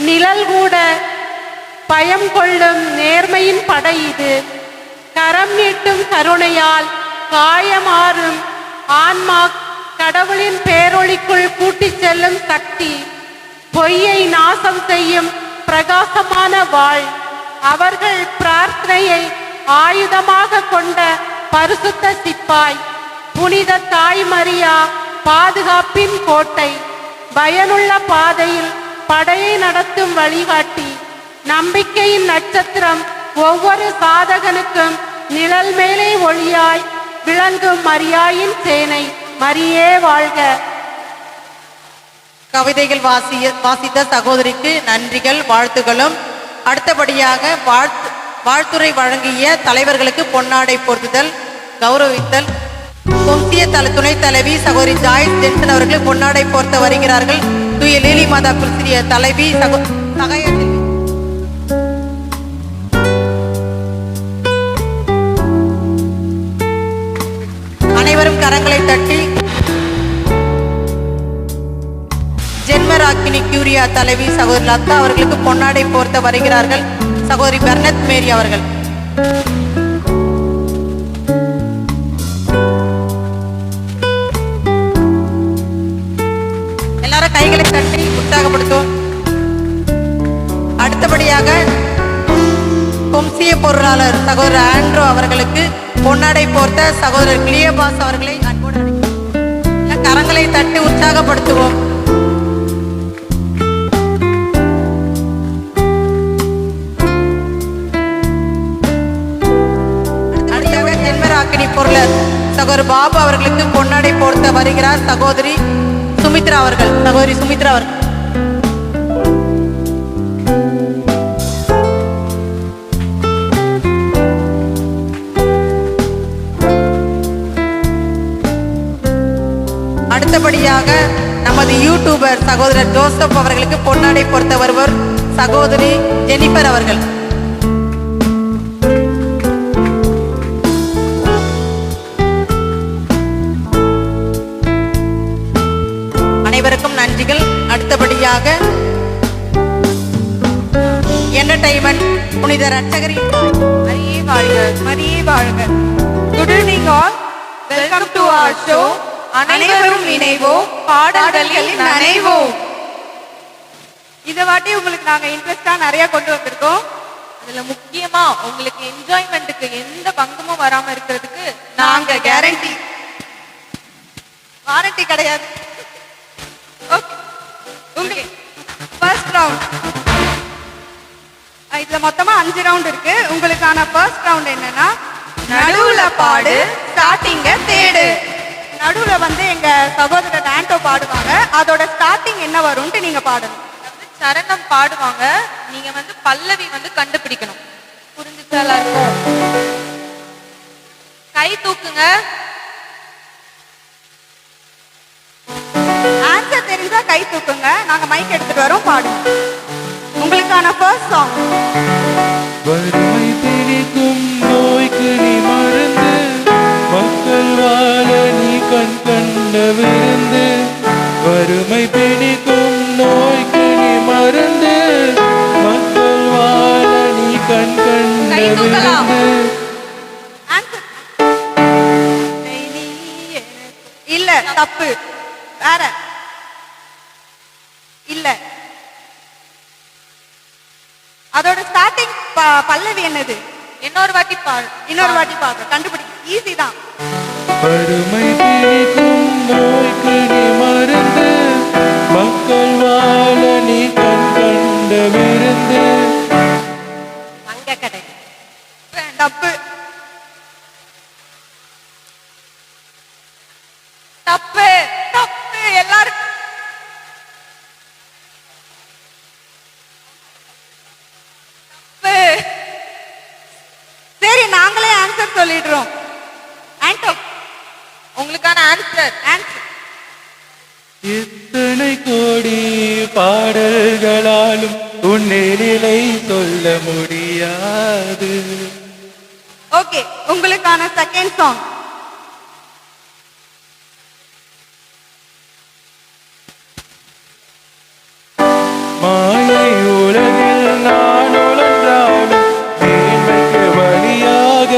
Speaker 11: நிழல் கூட பயம் கொள்ளும் நேர்மையின் படை இது.
Speaker 3: கரம் நீட்டும் கருணையால் காயமாறும் ஆன்மா கடவுளின் பேரொளிக்குள் கூட்டிச் செல்லும் சக்தி, பொய்யை நாசம் செய்யும் பிரகாசமான வாழ், அவர்கள் பிரார்த்தனையை ஆயுதமாக கொண்ட பரிசுத்த சிப்பாய், புனித தாய் மரியா பாதுகாப்பின் கோட்டை, பயனுள்ள பாதையில் படையை நடத்தும் வழிகாட்டி, நம்பிக்கையின் நட்சத்திரம், ஒவ்வொரு சாதகனுக்கும் நிழல் மேலே ஒளியாய் விளங்கும் மரியாயின் சேனை, மரியே வாழ்க. கவிதைகள் வாசித்த சகோதரிக்கு நன்றிகள் வாழ்த்துகளும். அடுத்தபடியாக வாழ்த்துரை வழங்கிய தலைவர்களுக்கு பொன்னாடை போர்த்துதல் கௌரவித்தல். கொம்சிய துணைத் தலைவி சகோதரி ஜாய்ஸ் ஜென்சன் அவர்கள் பொன்னாடை போர்த்த வருகிறார்கள். தூய லீலி மாதா பிரசிரிய தலைவி சகாயத்தில் அனைவரும் கரங்களை தட்டி ஜென்மராக்கினி கியூரியா தலைவி சகோதரி லதா அவர்களுக்கு பொன்னாடை போர்த்த வருகிறார்கள். சகோதரி பெர்னத் மேரி அவர்கள். எல்லாரும் கைகளை தட்டி உற்சாகப்படுத்தும். அடுத்தபடியாக கொம்சிய பொருளாளர் சகோதரர் ஆண்ட்ரோ அவர்களுக்கு பொன்னாடை போர்த்த சகோதரர் கிளியோபாஸ் அவர்களை அன்போடு அழைக்கிறோம். கரங்களை தட்டி உற்சாகப்படுத்துவோம். ஜென்மராக்கினி பொருளர் சகோதரர் பாபு அவர்களுக்கு பொன்னாடை போர்த்த வருகிறார் சகோதரி சுமித்ரா அவர்கள். சகோதரி சுமித்ரா அவர்கள். அடுத்தபடியாக நமது யூடியூபர் சகோதரர் ஜோசப் அவர்களுக்கு பொன்னாடை பொறுத்த வருவர் சகோதரி ஜெனிஃபர் அவர்கள். அனைவருக்கும் நன்றிகள். அடுத்தபடியாக என்டர்டைன்மெண்ட் புனித ரட்சகரின்
Speaker 2: மரியே வாழ்க, மரியே வாழ்க. Good evening all, welcome to our show. அனைவரும் இணைவோம், பாடல்களில் நனைவோம். இந்த வாட்டி உங்களுக்கு நாங்க இன்ட்ரெஸ்டா நிறைய கொண்டு வந்திருக்கோம். அதுல முக்கியமா உங்களுக்கு என்ஜாய்மெண்ட்டுக்கு எந்த பங்கமும் வராம இருக்கிறதுக்கு நாங்க கேரண்டி. வாரண்டி கிடையாது. ஓகே, உங்களுக்கு ஃபர்ஸ்ட் ரவுண்ட். இதுல மொத்தமா 5 ரவுண்ட் இருக்கு. உங்களுக்கான ஃபர்ஸ்ட் ரவுண்ட் என்னன்னா நடுவுல பாடு, ஸ்டார்டிங்க தேடு. நடுவுல வந்து எங்க சகோதரர் ஆண்டோ பாடுவாங்க. அதோட ஸ்டார்டிங் என்ன வரும்னு நீங்க பாடணும். சரணம் பாடுவாங்க, நீங்க வந்து பல்லவி வந்து கண்டுபிடிக்கணும். புரிஞ்சுச்சா எல்லாருக்கும்? கை தூக்குங்க. ஆன்சர் தெரிஞ்சா கை தூக்குங்க. நாங்க மைக் எடுத்துட்டு வரோம், பாடுங்க. உங்களுக்கான ஃபர்ஸ்ட் சாங்.
Speaker 15: வறுமை பிடிக்கும் நோய்க்கு நீ மருந்து, மக்கள் வாழ நீ கண் கண்ட விருந்து. வறுமை பிடிக்கும் நோய்க்கு நீ மருந்து, மக்கள் வாழ நீ கண் கண்ட விருந்து.
Speaker 2: இல்ல, தப்பு. வேற இல்ல. அதோட ஸ்டார்டிங் பல்லவி என்னது? இன்னொரு வாட்டி பாடு. கண்டுபிடி. ஈஸி தான்.
Speaker 15: வறுமை பிடிக்கும் நோய்க்கு நீ மருந்து, மக்கள் வாழ நீ கண் கண்ட விருந்து.
Speaker 6: வங்கக்கடை.
Speaker 2: தப்பு. தப்பு. தப்பு. எல்லாரும் சரி, நாங்களே ஆன்சர் சொல்லிடுறோம். ஆண்டோ, உங்களுக்கான ஆன்சர்.
Speaker 15: எத்தனை கோடி பாடல்களாலும் உன்னிலை சொல்ல முடியாது.
Speaker 2: ஓகே, உங்களுக்கான செகண்ட் சாங்.
Speaker 15: மாயை உலகில் நான் உழன்றாலும் மேன்மைக்கு வழியாக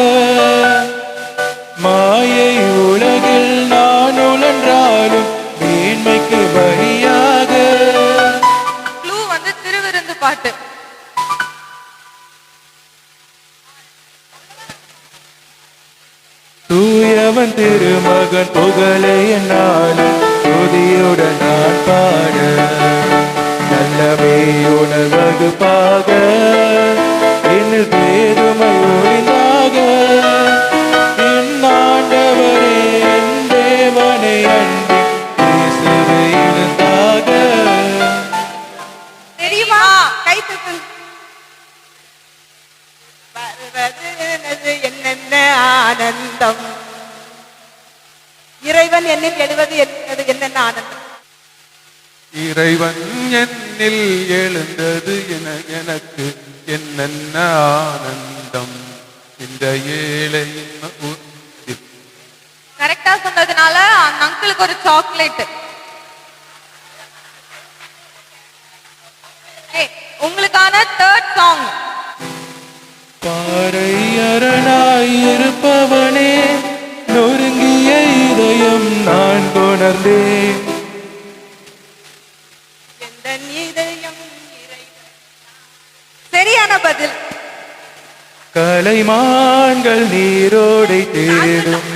Speaker 15: தூயவன் திருமகன் புகழை என்னாலும் துதியுடன் நான் பாட நல்லமே உணர்வகுப்பாக என்னில் பேதுமை ஒளிந்தாக என் ஆண்டவரே என் தேவனை அன்பி இயேசுவே எழுந்தாக.
Speaker 6: தெரியுமா? கை தூக்கு. வருவது என்னென்ன ஆனந்தம், இறைவன் என்னில் எழுவது என்னென்ன ஆனந்தம்.
Speaker 15: இறைவன் என்னில் எழுந்தது எனக்கு என்னென்ன ஆனந்தம், இந்த ஏழையின்
Speaker 4: கரெக்டா சொன்னதுனால அந்த அங்கிளுக்கு ஒரு சாக்லேட். உங்களுக்கான தேர்ட் சாங்.
Speaker 15: பாறை அரணாயிருப்பவனே நொறுங்கிய இதயம் நான் கொணர்ந்தேன்.
Speaker 6: சரியான பதில்.
Speaker 15: கலைமான்கள் நீரோடை தேடும்.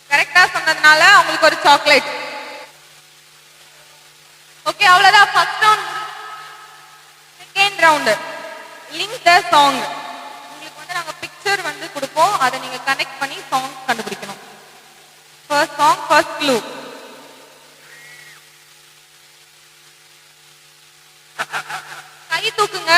Speaker 4: கரெக்டா சொன்னதுனால உங்களுக்கு ஒரு சாக்லேட். ஓகே, அவ்வளவுதான் first round. Second round link the song. உங்களுக்கு வந்து நாங்க பிக்சர் வந்து கொடுப்போம், அதை நீங்க கனெக்ட் பண்ணி சாங் கண்டுபிடிக்கணும். First song, first clue. கை தூக்குங்க.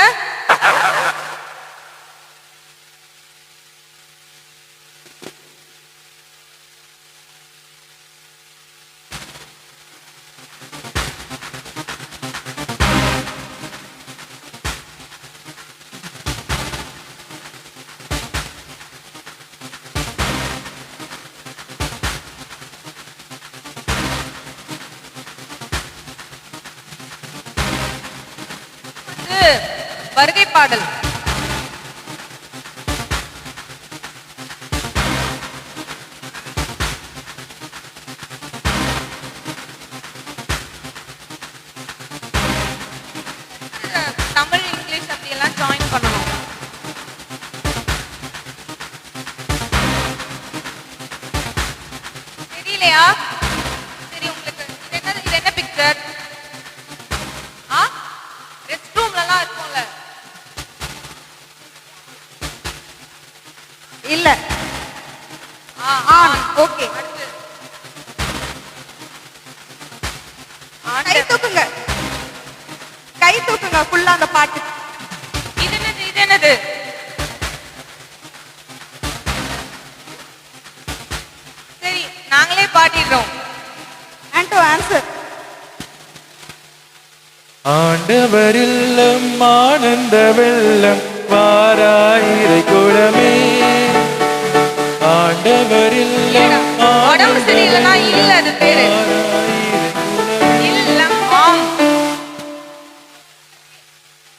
Speaker 4: வருகை பாடல். தமிழ் இங்கிலீஷ் அப்படியெல்லாம் ஜாயின் பண்ணணும். தெரியலையா? சரி, உங்களுக்கு இது என்ன பிக்சர்? ரெஸ்ட் ரூம்லலாம் இருக்கும்ல.
Speaker 6: இல்ல. ஆன். ஓகே. கை தூக்குங்க, கை தூக்குங்க ஃபுல்லா அந்த பாட்டு.
Speaker 4: இது என்னது? சரி, நாங்களே பாடிடுறோம்.
Speaker 6: ஆண்டோ ஆன்சர்.
Speaker 15: ஆண்டவரில்லம் ஆனந்த வெள்ளம் வாராயிரை குளமே. ஆண்டவரில்லம்
Speaker 4: உடம்பு சரியில்லைனா இல்ல, அது பேரு இல்லம்.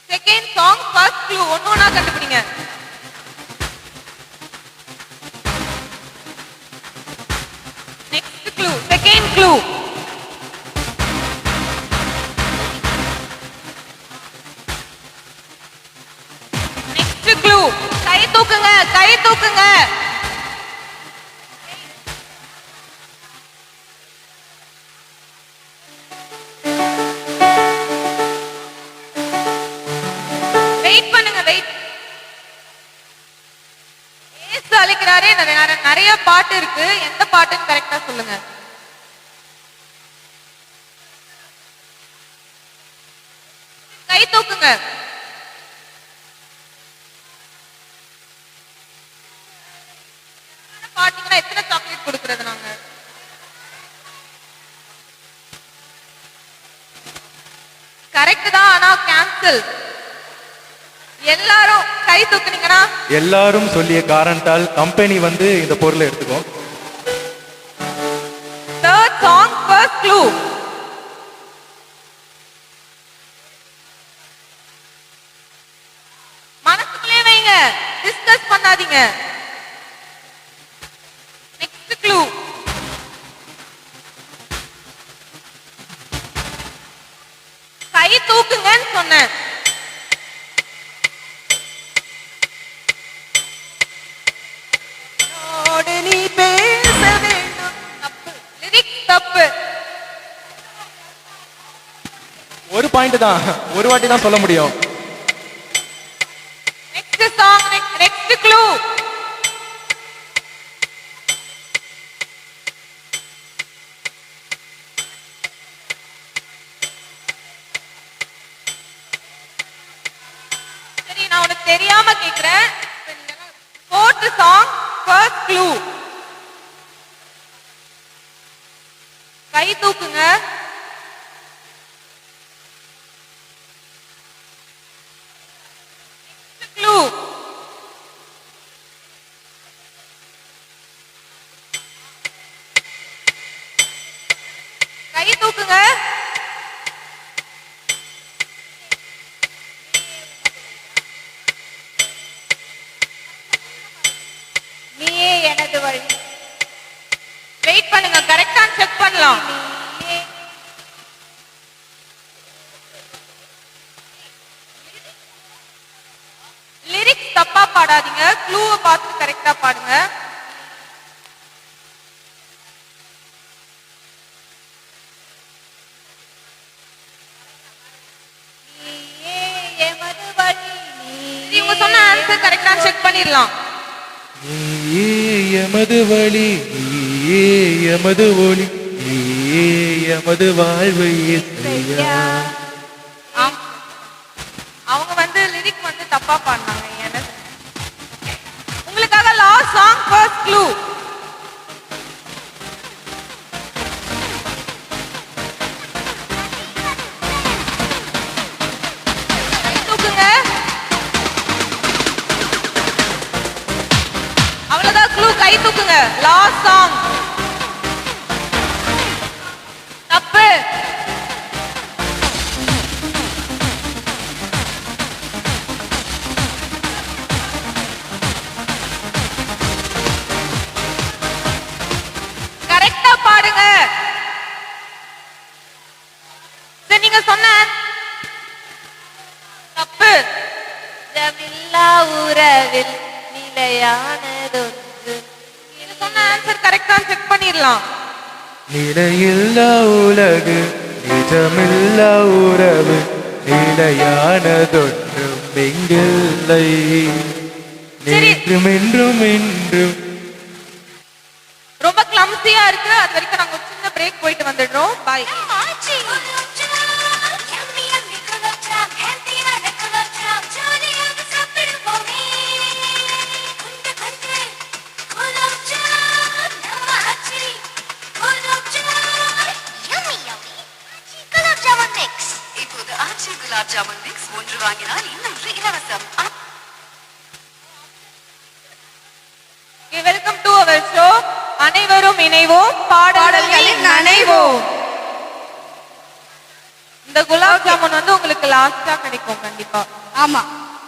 Speaker 4: Second song, first clue. ஒண்ணா கண்டுபிடிங்க. Next clue, second clue. Next clue. கை தூக்குங்க, கை தூக்குங்க. வெயிட் பண்ணுங்க, வெயிட். ஏசு அழைக்கிறாரே, நிறைய பாட்டு இருக்கு. எந்த பாட்டுன்னு கரெக்டா சொல்லுங்க. கை தூக்குங்க. பாத்தீங்கன்னா எத்தனை சாக்லேட் கொடுக்கறது நாங்க? கரெக்ட் தான், ஆனா கேன்சல். எல்லாரும் கை தூக்குனீங்கன்னா
Speaker 15: எல்லாரும் சொல்லிய காரணத்தால் கம்பெனி வந்து இந்த பொருளை எடுத்துக்கோ.
Speaker 4: Third song, first clue. மனசுக்குள்ளே வைங்க, டிஸ்கஸ் பண்ணாதீங்க. Next clue. கை தூக்குங்கன்னு சொன்னேன். என்னோடு நீ பேச வேண்டும். தப்பு. லிரிக்ஸ் தப்பு.
Speaker 15: ஒரு பாயிண்ட் தான், ஒரு வாட்டி தான் சொல்ல முடியும்.
Speaker 4: Next song, next clue. சரி, நான் உனக்கு தெரியாம கேக்குறேன். Fourth song, first clue. கை தூக்குங்க. க்ளூ. கை தூக்குங்க.
Speaker 6: நீயே எனது வழி.
Speaker 4: வெயிட் பண்ணுங்க, கரெக்டா செக் பண்ணலாம். லிரிக்ஸ் தப்பா பாடாதீங்க, க்ளூவை பார்த்து கரெக்டா பாடுங்க.
Speaker 6: நீயே எமது வழி.
Speaker 4: இவங்க சொன்ன ஆன்சர் கரெக்டா செக் பண்ணிடலாம்.
Speaker 15: நீயே எமது வழி, நீயே எமது ஒளி, நீயே எமது வாழ்வு இசையா.
Speaker 4: அவங்க வந்து லிரிக் வந்து தப்பா பாடினாங்க. எனக்கு உங்களுக்காக லாஸ்ட் சாங், ஃபர்ஸ்ட் க்ளூ. தூக்குங்க. அவ்வளவுதான் க்ளூ, கை தூக்குங்க. Last song. தப்பு. கரெக்டா பாடுங்க. சரி, நீங்க சொன்ன தப்பு.
Speaker 6: ஜமில்லா உறவில் நிலையானதொன்று.
Speaker 4: நீங்க சொன்ன ஆன்சர் கரெக்டா செக் பண்ணிடலாம்.
Speaker 15: நிலையில்லா உலகு, நிஜமில்லா உறவு, நிலையானதொன்றும் எங்கில்லை. நேற்றும் என்றும் என்றும்.
Speaker 4: ரொம்ப கிளம்சியா இருக்கு. அது வரைக்கும் நாங்க ஒரு சின்ன பிரேக் போயிட்டு வந்துடுறோம். பை.
Speaker 16: இப்போது ஆச்சி குலாப் ஜாமுன் மிக்ஸ் ஒன்று வாங்கினால் இன்னொன்று இலவசம்.
Speaker 4: Welcome to our show. அனைவரும் இணைவோம், பாடல்களில் நனைவோம். இந்த குலாப் ஜாமுன் வந்து உங்களுக்கு லாஸ்டா கிடைக்கும் கண்டிப்பா.
Speaker 2: ஆமா.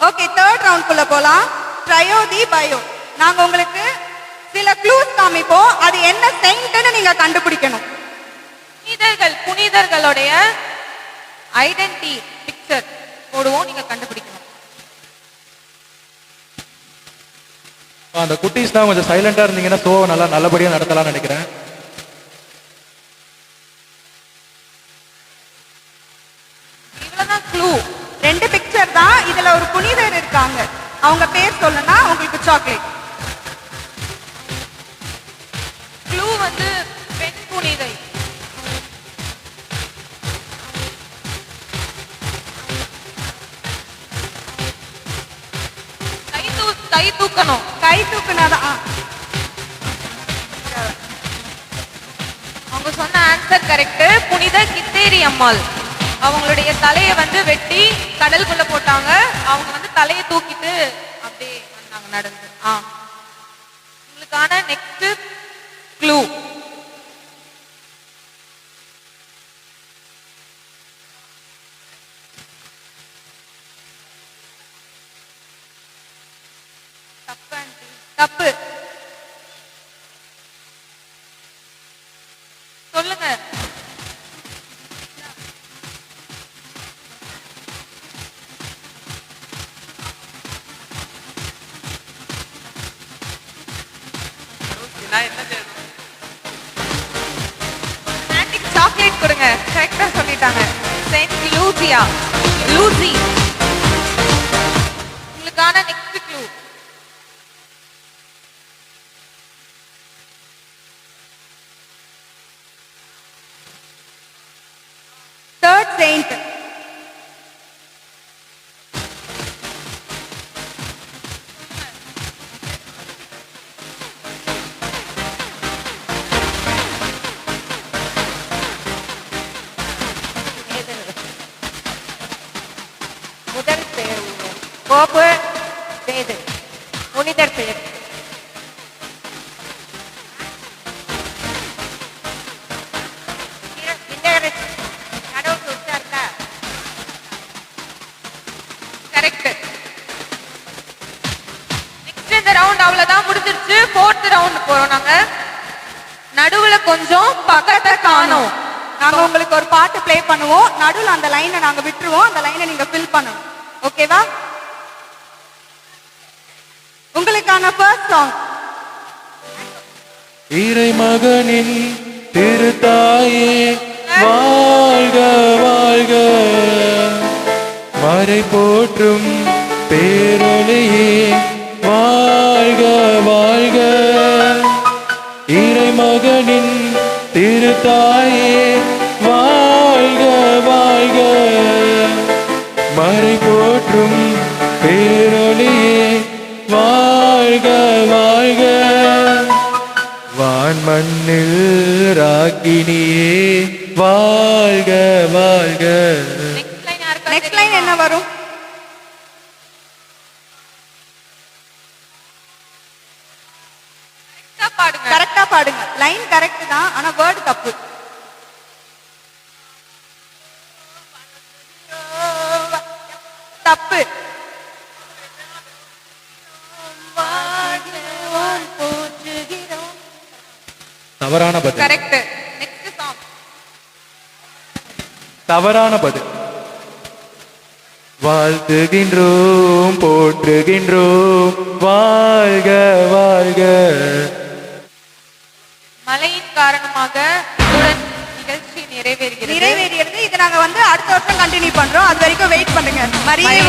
Speaker 2: ஓகே, தேர்ட் ரவுண்ட்குள்ள போலாம். ட்ரையோதி பயோ. நாங்க உங்களுக்கு சில க்ளூஸ் காமிப்போம். அது என்ன செயின்ட்னு நீங்க கண்டுபிடிக்கணும்.
Speaker 4: புனிதர்களுடைய ஐடென்டி பிக்சர் போடுவோம், நீங்க கண்டுபிடிக்கணும்.
Speaker 15: அந்த குட்டீஸ் தான் கொஞ்சம் சைலண்டா இருந்தீங்கன்னா ஷோவை நல்லபடியா நடத்தலாம்னு நினைக்கிறேன்.
Speaker 4: இவ்வளவுதான் க்ளூ.
Speaker 2: 2 பிக்சர் தான். இதுல ஒரு புனிதர் இருக்காங்க. அவங்க பேர் சொல்லுனா உங்களுக்கு சாக்லேட்.
Speaker 4: க்ளூ வந்து பெண் புனிதை. கை தூக்கணும்.
Speaker 2: கை தூக்குனாதான்.
Speaker 4: அவங்க சொன்ன ஆன்சர் கரெக்ட். புனித கித்தேரி அம்மாள். அவங்களுடைய தலையை வந்து வெட்டி கடலுக்குள்ள போட்டாங்க. அவங்க வந்து தலையை தூக்கிட்டு அப்படியே வந்தாங்க நடந்து. உங்களுக்கான நெக்ஸ்ட் க்ளூ. தப்பு. சொல்லுங்க. நான் என்ன செய்யணும்? ரொமான்டிக் சாக்லேட் கொடுங்க. கரெக்டா சொல்லிட்டாங்க. Saint Lucia. லூசி. உங்களுக்கான நெக்ஸ்ட் க்ளூ.
Speaker 2: Third Saint.
Speaker 6: முதல் பேர் போப்பு பேது புனிதர் பேர் கடவுள் கொடுத்தாருல.
Speaker 4: கரெக்ட். நெக்ஸ்ட் இந்த ரவுண்ட் அவ்வளவுதான் முடிஞ்சிருச்சு. ஃபோர்த் ரவுண்ட் போறோம் நாங்க. நடுவுல கொஞ்சம் பக்கத்தை காணோம்.
Speaker 2: நாங்க உங்களுக்கு ஒரு பாட்டு ப்ளே பண்ணுவோம். நடுவுல அந்த லைனை நாங்க விட்டுருவோம். அந்த லைனை நீங்க ஃபில் பண்ணணும். ஓகேவா? உங்களுக்கான ஃபர்ஸ்ட் சாங்.
Speaker 15: இறை மகனின் திருத்தாயே வாழ்க வாழ்க, மறை போற்றும் பேரொளியே வாழ்க வாழ்க. இறை மகனின் திருத்தாயே வாழ்க வாழ்க, மறை போற்றும் பேரொளியே வாழ்க வாழ்க. வான் மண்ணில் ராக்கினியே வாழ்க வாழ்க.
Speaker 2: நெக்ஸ்ட் லைன் என்ன வரும்? கரெக்டா பாடுங்க. லைன் கரெக்ட் தான், ஆனா வேர்ட் தப்பு. தப்பு.
Speaker 15: தவறான பதில்.
Speaker 4: கரெக்ட். Next song.
Speaker 15: தவறான பதில். வாழ்த்துகின்றோம் போற்றுகின்றோம் வாழ்க வாழ்க.
Speaker 4: மழையின் காரணமாக இத்துடன் நிகழ்ச்சி நிறைவேறுகிறது.
Speaker 2: இது நாங்க வந்து அடுத்த வருஷம் கண்டினியூ பண்றோம். அது வரைக்கும் வெயிட் பண்ணுங்க. மரியே